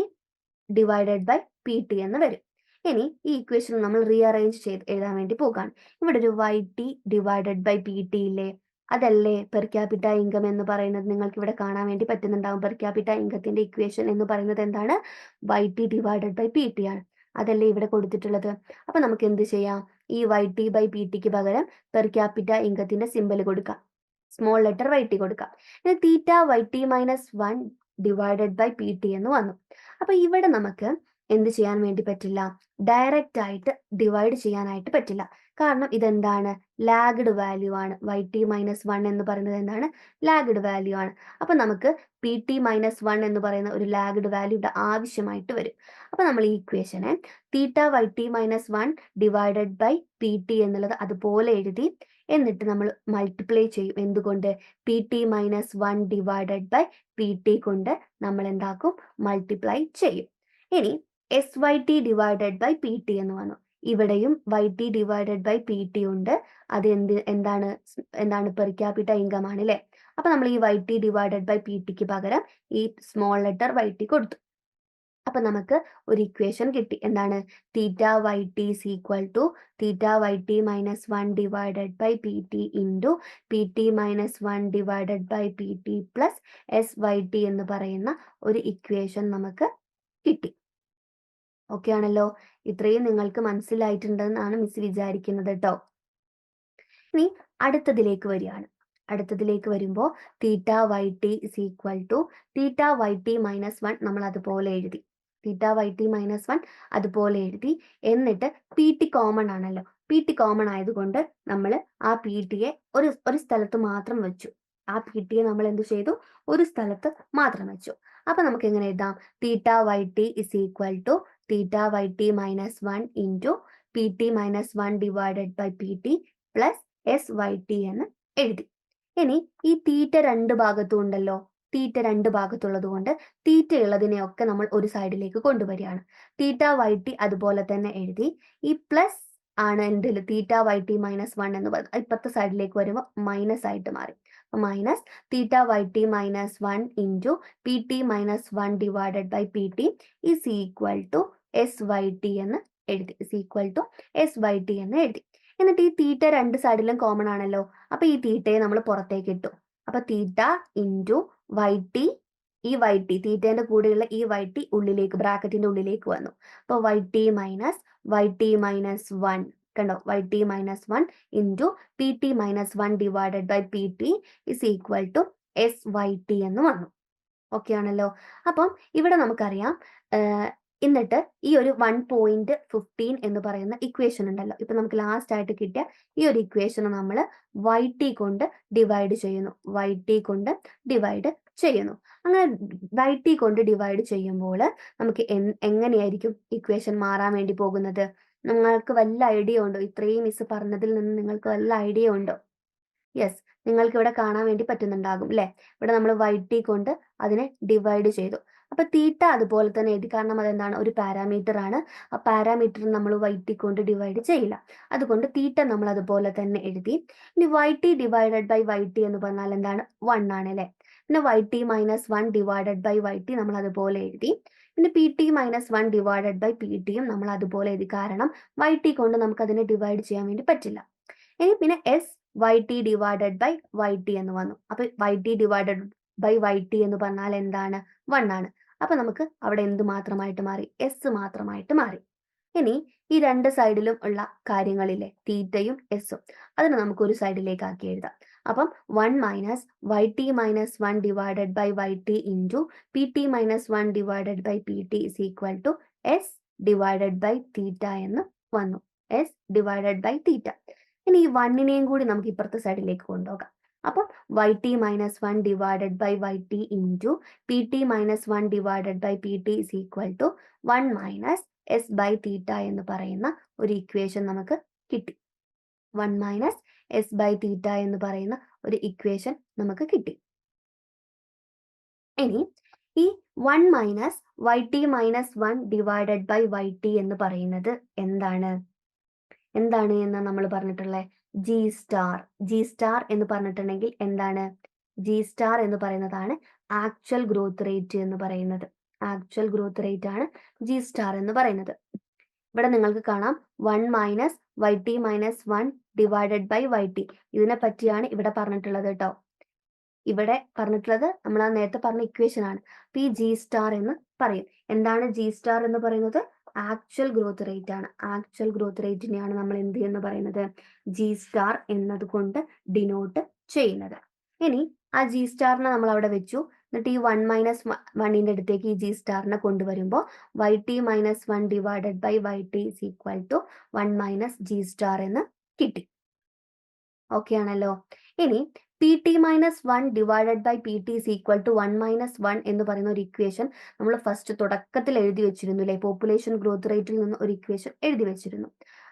Speaker 1: ഡിവൈഡഡ് ബൈ PT എന്ന് വരും. ഇനി ഈ ഇക്വേഷൻ നമ്മൾ റീഅറേഞ്ച് ചെയ്ത് എഴുതാൻ വേണ്ടി പോകാണ്. ഇവിടെ ഒരു YT ഡിവൈഡഡ് ബൈ PT ഇല്ലേ? അതല്ലേ പെർ ക്യാപിറ്റ ഇൻകം എന്ന് പറയുന്നത്. നിങ്ങൾക്ക് ഇവിടെ കാണാൻ വേണ്ടി പറ്റുന്നുണ്ടാവും. പെർ ക്യാപിറ്റ ഇൻകത്തിന്റെ ഇക്വേഷൻ എന്ന് പറയുന്നത് എന്താണ്? YT ഡിവൈഡഡ് ബൈ PT ആണ്. അതല്ലേ ഇവിടെ കൊടുത്തിട്ടുള്ളത്. അപ്പൊ നമുക്ക് എന്ത് ചെയ്യാം? ഈ YT ബൈ PTക്ക് പകരം പെർ ക്യാപിറ്റ ഇൻകത്തിന്റെ സിമ്പൽ കൊടുക്കാം. സ്മോൾ ലെറ്റർ YT കൊടുക്കാം. ഇനി theta YT minus 1 divided by PT എന്ന് വന്നു. അപ്പൊ ഇവിടെ നമുക്ക് എന്ത് ചെയ്യാൻ വേണ്ടി പറ്റില്ല? ഡയറക്റ്റ് ആയിട്ട് ഡിവൈഡ് ചെയ്യാനായിട്ട് പറ്റില്ല. കാരണം ഇതെന്താണ്? ലാഗ്ഡ് വാല്യൂ ആണ്. YT മൈനസ് 1 എന്ന് പറയുന്നത് എന്താണ്? ലാഗ്ഡ് വാല്യൂ ആണ്. അപ്പൊ നമുക്ക് PT മൈനസ് 1 എന്ന് പറയുന്ന ഒരു ലാഗ്ഡ് വാല്യൂ ഇവിടെ ആവശ്യമായിട്ട് വരും. അപ്പൊ നമ്മൾ ഈ ഇക്വേഷനെ theta YT minus 1 divided by PT എന്നുള്ളത് അതുപോലെ എഴുതി എന്നിട്ട് നമ്മൾ മൾട്ടിപ്ലൈ ചെയ്യും. എന്തുകൊണ്ട്? PT minus 1 divided by PT കൊണ്ട് നമ്മൾ എന്താക്കും? മൾട്ടിപ്ലൈ ചെയ്യും. ഇനി SYT ഡിവൈഡഡ് ബൈ PT എന്ന് വന്നു. ഇവിടെയും YT ഡിവൈഡഡ് ബൈ PT ഉണ്ട്. അത് എന്താണ് പെർ ക്യാപിറ്റ ഇൻകം ആണ് അല്ലേ. അപ്പൊ നമ്മൾ ഈ YT ഡിവൈഡഡ് ബൈ PTക്ക് പകരം ഈ സ്മോൾ ലെറ്റർ YT കൊടുത്തു. അപ്പൊ നമുക്ക് ഒരു ഇക്വേഷൻ കിട്ടി. എന്താണ്? Theta YT is equal to theta YT minus 1 divided by PT into PT minus 1 divided by PT plus SYT എന്ന് പറയുന്ന ഒരു ഇക്വേഷൻ നമുക്ക് കിട്ടി. ഓക്കെ ആണല്ലോ. ഇത്രയും നിങ്ങൾക്ക് മനസ്സിലായിട്ടുണ്ടെന്നാണ് മിസ് വിചാരിക്കുന്നത് കേട്ടോ. ഇനി അടുത്തതിലേക്ക് വരികയാണ്. അടുത്തതിലേക്ക് വരുമ്പോൾ തീറ്റ YT is equal to theta YT minus 1 നമ്മൾ അതുപോലെ എഴുതി. തീറ്റ YT മൈനസ് 1 അതുപോലെ എഴുതി. എന്നിട്ട് PT കോമൺ ആണല്ലോ. PT കോമൺ ആയതുകൊണ്ട് നമ്മൾ ആ PTയെ ഒരു സ്ഥലത്ത് മാത്രം വെച്ചു. ആ PTയെ നമ്മൾ എന്ത് ചെയ്തു? ഒരു സ്ഥലത്ത് മാത്രം വെച്ചു. അപ്പൊ നമുക്ക് എങ്ങനെ എഴുതാം? Theta YT is equal to theta YT minus 1 into PT minus 1 divided by PT plus SYT എന്ന് എഴുതി. ഇനി ഈ തീറ്റ രണ്ട് ഭാഗത്തും ഉണ്ടല്ലോ. തീറ്റ രണ്ട് ഭാഗത്തുള്ളത് കൊണ്ട് തീറ്റ ഉള്ളതിനെയൊക്കെ നമ്മൾ ഒരു സൈഡിലേക്ക് കൊണ്ടുവരികയാണ്. തീറ്റ YT അതുപോലെ തന്നെ എഴുതി. ഈ പ്ലസ് ആണ് എന്തിൽ? തീറ്റ YT മൈനസ് 1 എന്ന് പറയുന്നത്. ഇപ്പത്തെ സൈഡിലേക്ക് വരുമ്പോൾ മൈനസ് ആയിട്ട് മാറി. Minus theta YT minus 1 into PT minus 1 divided by PT is equal to SYT എന്ന് എഴുതി. ഇസ് ഈക്വൽ ടു SYT എന്ന് എഴുതി. എന്നിട്ട് ഈ തീറ്റ രണ്ട് സൈഡിലും കോമൺ ആണല്ലോ. അപ്പൊ ഈ തീറ്റയെ നമ്മൾ പുറത്തേക്ക് ഇട്ടു. അപ്പൊ തീറ്റ ഇൻറ്റു YT, ഈ YT തീറ്റേന്റെ കൂടെയുള്ള ഈ YT ഉള്ളിലേക്ക് ബ്രാക്കറ്റിന്റെ ഉള്ളിലേക്ക് വന്നു. അപ്പൊ YT മൈനസ് 1 കണ്ടോ? YT minus 1 into PT minus 1 divided by PT is equal to SYT എന്ന് വന്നു. ഓക്കെ ആണല്ലോ. അപ്പം ഇവിടെ നമുക്കറിയാം. എന്നിട്ട് ഈ ഒരു 1.15 എന്ന് പറയുന്ന ഇക്വേഷൻ ഉണ്ടല്ലോ. ഇപ്പൊ നമുക്ക് ലാസ്റ്റ് ആയിട്ട് കിട്ടിയ ഈ ഒരു ഇക്വേഷൻ നമ്മൾ YT കൊണ്ട് ഡിവൈഡ് ചെയ്യുന്നു. YT കൊണ്ട് ഡിവൈഡ് ചെയ്യുന്നു. അങ്ങനെ YT കൊണ്ട് ഡിവൈഡ് ചെയ്യുമ്പോൾ നമുക്ക് എങ്ങനെയായിരിക്കും ഇക്വേഷൻ മാറാൻ വേണ്ടി പോകുന്നത്? നിങ്ങൾക്ക് വല്ല ഐഡിയ ഉണ്ടോ? ഇത്രയും മിസ് പറഞ്ഞതിൽ നിന്ന് നിങ്ങൾക്ക് വല്ല ഐഡിയ ഉണ്ടോ? യെസ്, നിങ്ങൾക്ക് ഇവിടെ കാണാൻ വേണ്ടി പറ്റുന്നുണ്ടാകും അല്ലെ. ഇവിടെ നമ്മൾ YT കൊണ്ട് അതിനെ ഡിവൈഡ് ചെയ്തു. അപ്പൊ തീറ്റ അതുപോലെ തന്നെ എഴുതി. കാരണം അതെന്താണ്? ഒരു പാരാമീറ്റർ ആണ്. ആ പാരാമീറ്റർ നമ്മൾ YT കൊണ്ട് ഡിവൈഡ് ചെയ്യില്ല. അതുകൊണ്ട് തീറ്റ നമ്മൾ അതുപോലെ തന്നെ എഴുതി. ഇനി YT ഡിവൈഡഡ് ബൈ YT എന്ന് പറഞ്ഞാൽ എന്താണ്? 1 ആണ് അല്ലെ. പിന്നെ YT minus 1 divided by YT നമ്മൾ അതുപോലെ എഴുതി. പിന്നെ PT മൈനസ് 1 ഡിവൈഡഡ് ബൈ PTയും നമ്മൾ അതുപോലെ എഴുതി. കാരണം YT കൊണ്ട് നമുക്ക് അതിനെ ഡിവൈഡ് ചെയ്യാൻ വേണ്ടി പറ്റില്ല. ഇനി പിന്നെ SYT ഡിവൈഡഡ് ബൈ YT എന്ന് വന്നു. അപ്പൊ YT ഡിവൈഡഡ് ബൈ YT എന്ന് പറഞ്ഞാൽ എന്താണ്? 1 ആണ്. അപ്പൊ നമുക്ക് അവിടെ എന്ത് മാത്രമായിട്ട് മാറി? S മാത്രമായിട്ട് മാറി. ഇനി ഈ രണ്ട് സൈഡിലും ഉള്ള കാര്യങ്ങളില്ലേ, തീറ്റയും എസും, അതിന് നമുക്ക് ഒരു സൈഡിലേക്ക് ആക്കി എഴുതാം. അപ്പം 1 minus YT minus 1 divided by YT into PT minus 1 divided by PT is equal to S divided by theta എന്ന് വന്നു. S divided by theta. ഇനി ഈ 1നെയും കൂടി നമുക്ക് ഇപ്പുറത്തെ സൈഡിലേക്ക് കൊണ്ടുപോകാം. അപ്പം YT - 1 divided by YT into PT - 1 divided by PT is equal to 1 minus S by theta എന്ന് പറയുന്ന ഒരു ഇക്വേഷൻ നമുക്ക് കിട്ടി. 1 മൈനസ് എസ് ബൈ തീറ്റ എന്ന് പറയുന്ന ഒരു ഇക്വേഷൻ നമുക്ക് കിട്ടി. ഇനി ഈ 1 minus YT - 1 divided by YT എന്ന് പറയുന്നത് എന്താണ് എന്ന് നമ്മൾ പറഞ്ഞിട്ടുള്ളത് ജി സ്റ്റാർ എന്ന് പറഞ്ഞിട്ടുണ്ടെങ്കിൽ എന്താണ്? ജി സ്റ്റാർ എന്ന് പറയുന്നതാണ് ആക്ച്വൽ ഗ്രോത്ത് റേറ്റ് എന്ന് പറയുന്നത്. ആക്ച്വൽ ഗ്രോത്ത് റേറ്റ് ആണ് ജി സ്റ്റാർ എന്ന് പറയുന്നത്. ഇവിടെ നിങ്ങൾക്ക് കാണാം 1 minus YT - 1 divided by YT. ഇതിനെ പറ്റിയാണ് ഇവിടെ പറഞ്ഞിട്ടുള്ളത് കേട്ടോ. ഇവിടെ പറഞ്ഞിട്ടുള്ളത് നമ്മൾ ആ നേരത്തെ പറഞ്ഞ ഇക്വേഷൻ ആണ്. ഈ ജി സ്റ്റാർ എന്ന് പറയും. എന്താണ് ജി സ്റ്റാർ എന്ന് പറയുന്നത്? ആക്ച്വൽ ഗ്രോത്ത് റേറ്റ് ആണ്. ആക്ച്വൽ ഗ്രോത്ത് റേറ്റിനെയാണ് നമ്മൾ എന്ത് എന്ന് പറയുന്നത്? ജി സ്റ്റാർ എന്നതുകൊണ്ട് ഡിനോട്ട് ചെയ്യുന്നത്. ഇനി ആ ജി സ്റ്റാറിനെ നമ്മൾ അവിടെ വെച്ചു. എന്നിട്ട് ഈ 1 മൈനസ് 1ന്റെ അടുത്തേക്ക് ഈ ജി സ്റ്റാറിനെ കൊണ്ടുവരുമ്പോൾ YT - 1 divided by YT is equal to 1 minus G star എന്ന് കിട്ടി. ഓക്കെ ആണല്ലോ. ഇനി PT - 1 divided by PT is equal to 1 minus 1 എന്ന് പറയുന്ന ഒരു ഇക്വേഷൻ നമ്മൾ ഫസ്റ്റ് തുടക്കത്തിൽ എഴുതി വെച്ചിരുന്നു അല്ലെ? പോപ്പുലേഷൻ ഗ്രോത്ത് റേറ്റിൽ നിന്ന് ഒരു ഇക്വേഷൻ എഴുതി വെച്ചിരുന്നു.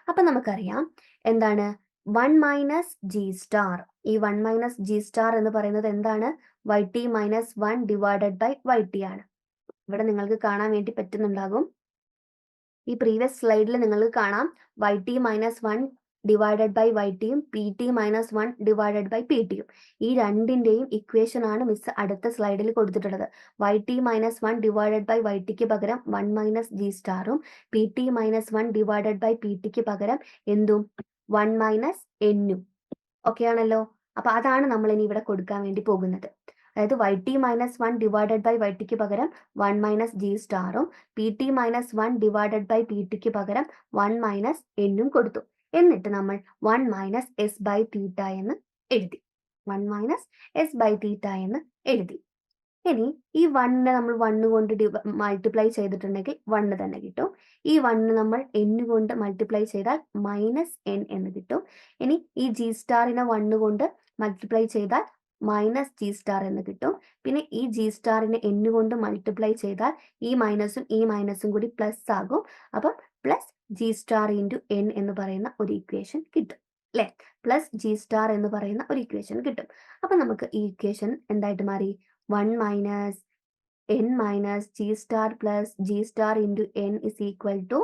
Speaker 1: അപ്പൊ നമുക്കറിയാം എന്താണ് 1 മൈനസ് ജി സ്റ്റാർ. ഈ 1 മൈനസ് ജി സ്റ്റാർ എന്ന് പറയുന്നത് എന്താണ്? YT - 1 ഡിവൈഡഡ് ബൈ YT ആണ്. ഇവിടെ നിങ്ങൾക്ക് കാണാൻ വേണ്ടി പറ്റുന്നുണ്ടാകും. ഈ പ്രീവിയസ് സ്ലൈഡിൽ നിങ്ങൾക്ക് കാണാം YT - 1 ഡിവൈഡഡ് ബൈ YTയും PT - 1 ഡിവൈഡഡ് ബൈ PTയും. ഈ രണ്ടിന്റെയും ഇക്വേഷൻ ആണ് മിസ് അടുത്ത സ്ലൈഡിൽ കൊടുത്തിട്ടുള്ളത്. YT - 1 ഡിവൈഡഡ് ബൈ YTക്ക് പകരം 1 മൈനസ് ജി സ്റ്റാറും PT - 1 ഡിവൈഡഡ് ബൈ PTക്ക് പകരം എന്തും 1 മൈനസ് എന്നും. ഓക്കെ ആണല്ലോ. അപ്പൊ അതാണ് നമ്മൾ ഇനി ഇവിടെ കൊടുക്കാൻ വേണ്ടി പോകുന്നത്. അതായത് YT - 1 ഡിവൈഡഡ് ബൈ YTക്ക് പകരം 1 മൈനസ് ജി സ്റ്റാറും PT - 1 ഡിവൈഡഡ് ബൈ PTക്ക് പകരം 1 മൈനസ് എന്നും കൊടുത്തു. എന്നിട്ട് നമ്മൾ 1 മൈനസ് എസ് ബൈ തീറ്റ എന്ന് എഴുതി. 1 മൈനസ് എസ് ബൈ തീറ്റ എന്ന് എഴുതി. ഇനി ഈ 1നെ നമ്മൾ 1 കൊണ്ട് മൾട്ടിപ്ലൈ ചെയ്തിട്ടുണ്ടെങ്കിൽ 1 തന്നെ കിട്ടും. ഈ 1 നമ്മൾ n കൊണ്ട് മൾട്ടിപ്ലൈ ചെയ്താൽ മൈനസ് n എന്ന് കിട്ടും. ഇനി ഈ ജി സ്റ്റാറിനെ 1 കൊണ്ട് മൾട്ടിപ്ലൈ ചെയ്താൽ മൈനസ് ജി സ്റ്റാർ എന്ന് കിട്ടും. പിന്നെ ഈ ജി സ്റ്റാറിനെ n കൊണ്ട് മൾട്ടിപ്ലൈ ചെയ്താൽ ഈ മൈനസും കൂടി പ്ലസ് ആകും. അപ്പം plus G star into n എന്ന് പറയുന്ന ഒരു ഇക്വേഷൻ കിട്ടും അല്ലെ? പ്ലസ് ജി സ്റ്റാർ എന്ന് പറയുന്ന ഒരു ഇക്വേഷൻ കിട്ടും. അപ്പൊ നമുക്ക് ഈ ഇക്വേഷൻ എന്തായിട്ട് മാറി? 1 minus n minus G star plus G star into n is equal to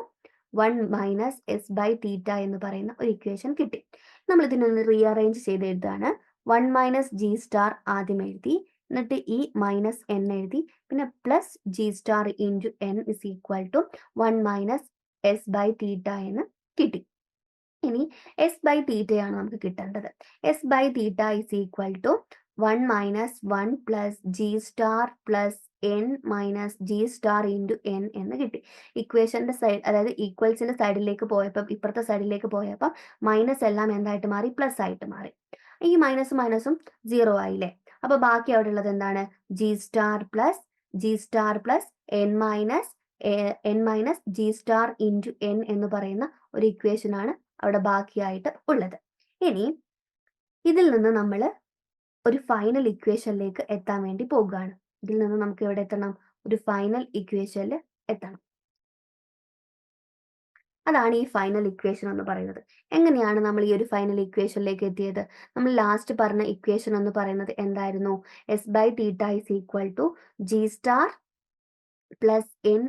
Speaker 1: 1 minus S by theta എന്ന് പറയുന്ന ഒരു ഇക്വേഷൻ കിട്ടി. നമ്മൾ ഇതിനൊന്ന് റീഅറേഞ്ച് ചെയ്ത് എഴുതാണ്. 1 മൈനസ് ജി സ്റ്റാർ ആദ്യം എഴുതി, എന്നിട്ട് ഈ മൈനസ് n എഴുതി, പിന്നെ plus G star into n is equal to 1 minus S by theta എന്ന് കിട്ടി. ഇനി എസ് ബൈ തീറ്റയാണ് നമുക്ക് കിട്ടേണ്ടത്. S by theta is equal to 1 minus 1 plus G star plus n minus G star into n എന്ന് കിട്ടി. ഇക്വേഷന്റെ side, അതായത് ഈക്വൽസിന്റെ സൈഡിലേക്ക് പോയപ്പോൾ, ഇപ്പുറത്തെ സൈഡിലേക്ക് പോയപ്പോൾ മൈനസ് എല്ലാം എന്തായിട്ട് മാറി? പ്ലസ് ആയിട്ട് മാറി. ഈ മൈനസും 0 ആയില്ലേ? അപ്പൊ ബാക്കി അവിടെ ഉള്ളത് എന്താണ്? G star plus n minus G star into n എന്ന് പറയുന്ന ഒരു ഇക്വേഷൻ ആണ് അവിടെ ബാക്കിയായിട്ട് ഉള്ളത്. ഇനി ഇതിൽ നിന്ന് നമ്മൾ ഒരു ഫൈനൽ ഇക്വേഷനിലേക്ക് എത്താൻ വേണ്ടി പോകുകയാണ്. ഇതിൽ നിന്ന് നമുക്ക് എവിടെ എത്തണം? ഒരു ഫൈനൽ ഇക്വേഷനിൽ എത്തണം. അതാണ് ഈ ഫൈനൽ ഇക്വേഷൻ എന്ന് പറയുന്നത്. എങ്ങനെയാണ് നമ്മൾ ഈ ഒരു ഫൈനൽ ഇക്വേഷനിലേക്ക് എത്തിയത്? നമ്മൾ ലാസ്റ്റ് പറഞ്ഞ ഇക്വേഷൻ എന്ന് പറയുന്നത് എന്തായിരുന്നു? S by theta is equal to G star plus n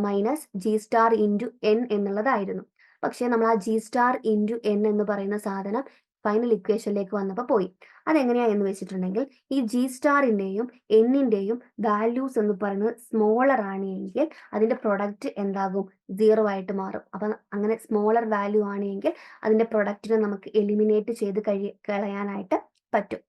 Speaker 1: minus G star into n എന്നുള്ളതായിരുന്നു. പക്ഷെ നമ്മൾ ആ ജി സ്റ്റാർ ഇൻറ്റു n എന്ന് പറയുന്ന സാധനം ഫൈനൽ ഇക്വേഷനിലേക്ക് വന്നപ്പോൾ പോയി. അതെങ്ങനെയാ എന്ന് വെച്ചിട്ടുണ്ടെങ്കിൽ ഈ ജി സ്റ്റാറിന്റെയും എന്നിന്റെയും വാല്യൂസ് എന്ന് പറയുന്നത് സ്മോളർ ആണ് എങ്കിൽ അതിന്റെ പ്രൊഡക്റ്റ് എന്താകും? 0 ആയിട്ട് മാറും. അപ്പൊ അങ്ങനെ സ്മോളർ വാല്യൂ ആണെങ്കിൽ അതിന്റെ പ്രൊഡക്റ്റിനെ നമുക്ക് എലിമിനേറ്റ് ചെയ്ത് കളയാനായിട്ട് പറ്റും.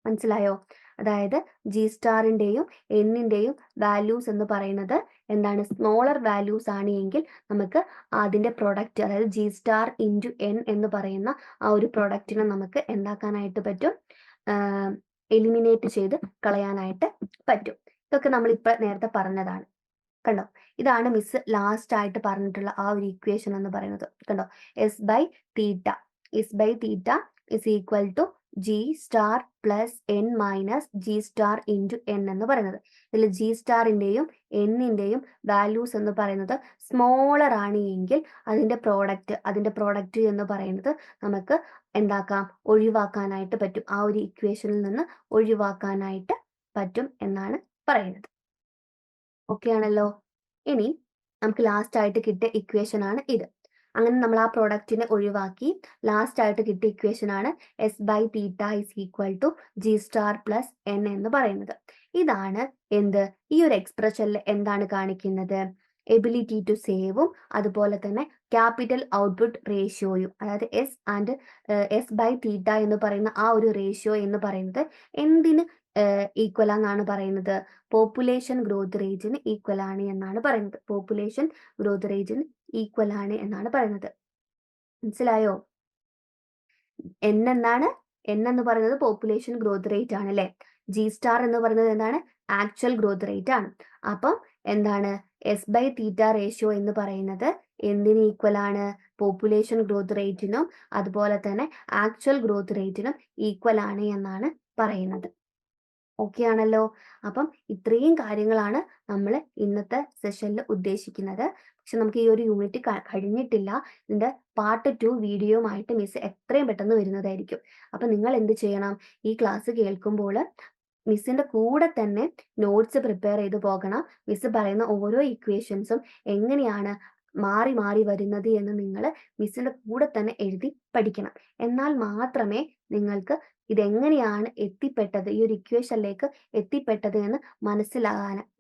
Speaker 1: മനസ്സിലായോ? അതായത് ജി സ്റ്റാറിന്റെയും എന്നിന്റെയും വാല്യൂസ് എന്ന് പറയുന്നത് എന്താണ്? സ്മോളർ വാല്യൂസ് ആണ് എങ്കിൽ നമുക്ക് അതിന്റെ പ്രൊഡക്റ്റ്, അതായത് ജി സ്റ്റാർ ഇൻറ്റു n എന്ന് പറയുന്ന ആ ഒരു പ്രൊഡക്റ്റിനെ നമുക്ക് എന്താക്കാനായിട്ട് പറ്റും? എലിമിനേറ്റ് ചെയ്ത് കളയാനായിട്ട് പറ്റും. ഇതൊക്കെ നമ്മൾ ഇപ്പൊ നേരത്തെ പറഞ്ഞതാണ്. കണ്ടോ? ഇതാണ് മിസ് ലാസ്റ്റ് ആയിട്ട് പറഞ്ഞിട്ടുള്ള ആ ഒരു ഇക്വേഷൻ എന്ന് പറയുന്നത്. കണ്ടോ? S by theta is equal to G star plus n minus G star into n എന്ന് പറയുന്നത്. ഇതിൽ ജി സ്റ്റാറിൻ്റെയും എന്നിൻ്റെയും വാല്യൂസ് എന്ന് പറയുന്നത് സ്മോളർ ആണ് എങ്കിൽ അതിൻ്റെ പ്രോഡക്റ്റ് എന്ന് പറയുന്നത് നമുക്ക് എന്താക്കാം, ഒഴിവാക്കാനായിട്ട് പറ്റും. ആ ഒരു ഇക്വേഷനിൽ നിന്ന് ഒഴിവാക്കാനായിട്ട് പറ്റും എന്നാണ് പറയുന്നത്. ഓക്കെ ആണല്ലോ. ഇനി നമുക്ക് ലാസ്റ്റ് ആയിട്ട് കിട്ടിയ ഇക്വേഷൻ ആണ് ഇത്. അങ്ങനെ നമ്മൾ ആ പ്രോഡക്റ്റിനെ ഒഴിവാക്കി ലാസ്റ്റ് ആയിട്ട് കിട്ടിയ ഇക്വേഷൻ ആണ് S by theta is equal to G star plus n എന്ന് പറയുന്നത്. ഇതാണ് എന്ത്, ഈ ഒരു എക്സ്പ്രഷനിൽ എന്താണ് കാണിക്കുന്നത്, എബിലിറ്റി ടു സേവും അതുപോലെ തന്നെ ക്യാപിറ്റൽ ഔട്ട്പുട്ട് റേഷ്യോയും, അതായത് എസ് ബൈ തീറ്റ എന്ന് പറയുന്ന ആ ഒരു റേഷ്യോ എന്ന് പറയുന്നത് എന്തിന് ഈക്വൽ എന്നാണ് പറയുന്നത്, പോപ്പുലേഷൻ ഗ്രോത്ത് റേറ്റിന് ഈക്വൽ ആണ് എന്നാണ് പറയുന്നത്. പോപ്പുലേഷൻ ഗ്രോത്ത് റേറ്റിന് ഈക്വൽ ആണ് എന്നാണ് പറയുന്നത്. മനസ്സിലായോ? എൻ എന്ന് പറയുന്നത് പോപ്പുലേഷൻ ഗ്രോത്ത് റേറ്റ് ആണ് അല്ലെ. ജി സ്റ്റാർ എന്ന് പറയുന്നത് എന്താണ്, ആക്ച്വൽ ഗ്രോത്ത് റേറ്റ് ആണ്. അപ്പം എന്താണ്, എസ് ബൈ തീറ്റ റേഷ്യോ എന്ന് പറയുന്നത് എന്തിന് ഈക്വൽ ആണ്, പോപ്പുലേഷൻ ഗ്രോത്ത് റേറ്റിനും അതുപോലെ തന്നെ ആക്ച്വൽ ഗ്രോത്ത് റേറ്റിനും ഈക്വൽ ആണ് എന്നാണ് പറയുന്നത്. ഓക്കെ ആണല്ലോ. അപ്പം ഇത്രയും കാര്യങ്ങളാണ് നമ്മൾ ഇന്നത്തെ സെഷനിൽ ഉദ്ദേശിക്കുന്നത്. പക്ഷെ നമുക്ക് ഈ ഒരു യൂണിറ്റ് കഴിഞ്ഞിട്ടില്ല. ഇതിന്റെ പാർട്ട് 2 വീഡിയോയുമായിട്ട് മിസ് എത്രയും പെട്ടെന്ന് വരുന്നതായിരിക്കും. അപ്പൊ നിങ്ങൾ എന്ത് ചെയ്യണം, ഈ ക്ലാസ് കേൾക്കുമ്പോൾ മിസ്സിന്റെ കൂടെ തന്നെ നോട്ട്സ് പ്രിപ്പയർ ചെയ്ത് പോകണം. മിസ് പറയുന്ന ഓരോ ഇക്വേഷൻസും എങ്ങനെയാണ് മാറി മാറി വരുന്നത് എന്ന് നിങ്ങൾ മിസ്സിന്റെ കൂടെ തന്നെ എഴുതി പഠിക്കണം. എന്നാൽ മാത്രമേ നിങ്ങൾക്ക് ഇതെങ്ങനെയാണ് എത്തിപ്പെട്ടത്, ഈ ഒരു ഇക്വേഷനിലേക്ക് എത്തിപ്പെട്ടത് എന്ന്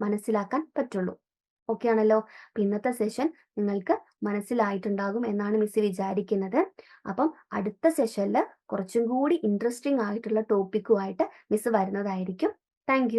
Speaker 1: മനസ്സിലാക്കാൻ പറ്റുള്ളൂ. ഓക്കെ ആണല്ലോ. അപ്പൊ ഇന്നത്തെ സെഷൻ നിങ്ങൾക്ക് മനസ്സിലായിട്ടുണ്ടാകും എന്നാണ് മിസ് വിചാരിക്കുന്നത്. അപ്പം അടുത്ത സെഷനിൽ കുറച്ചും കൂടി ഇൻട്രസ്റ്റിംഗ് ആയിട്ടുള്ള ടോപ്പിക്കുമായിട്ട് മിസ് വരുന്നതായിരിക്കും. താങ്ക്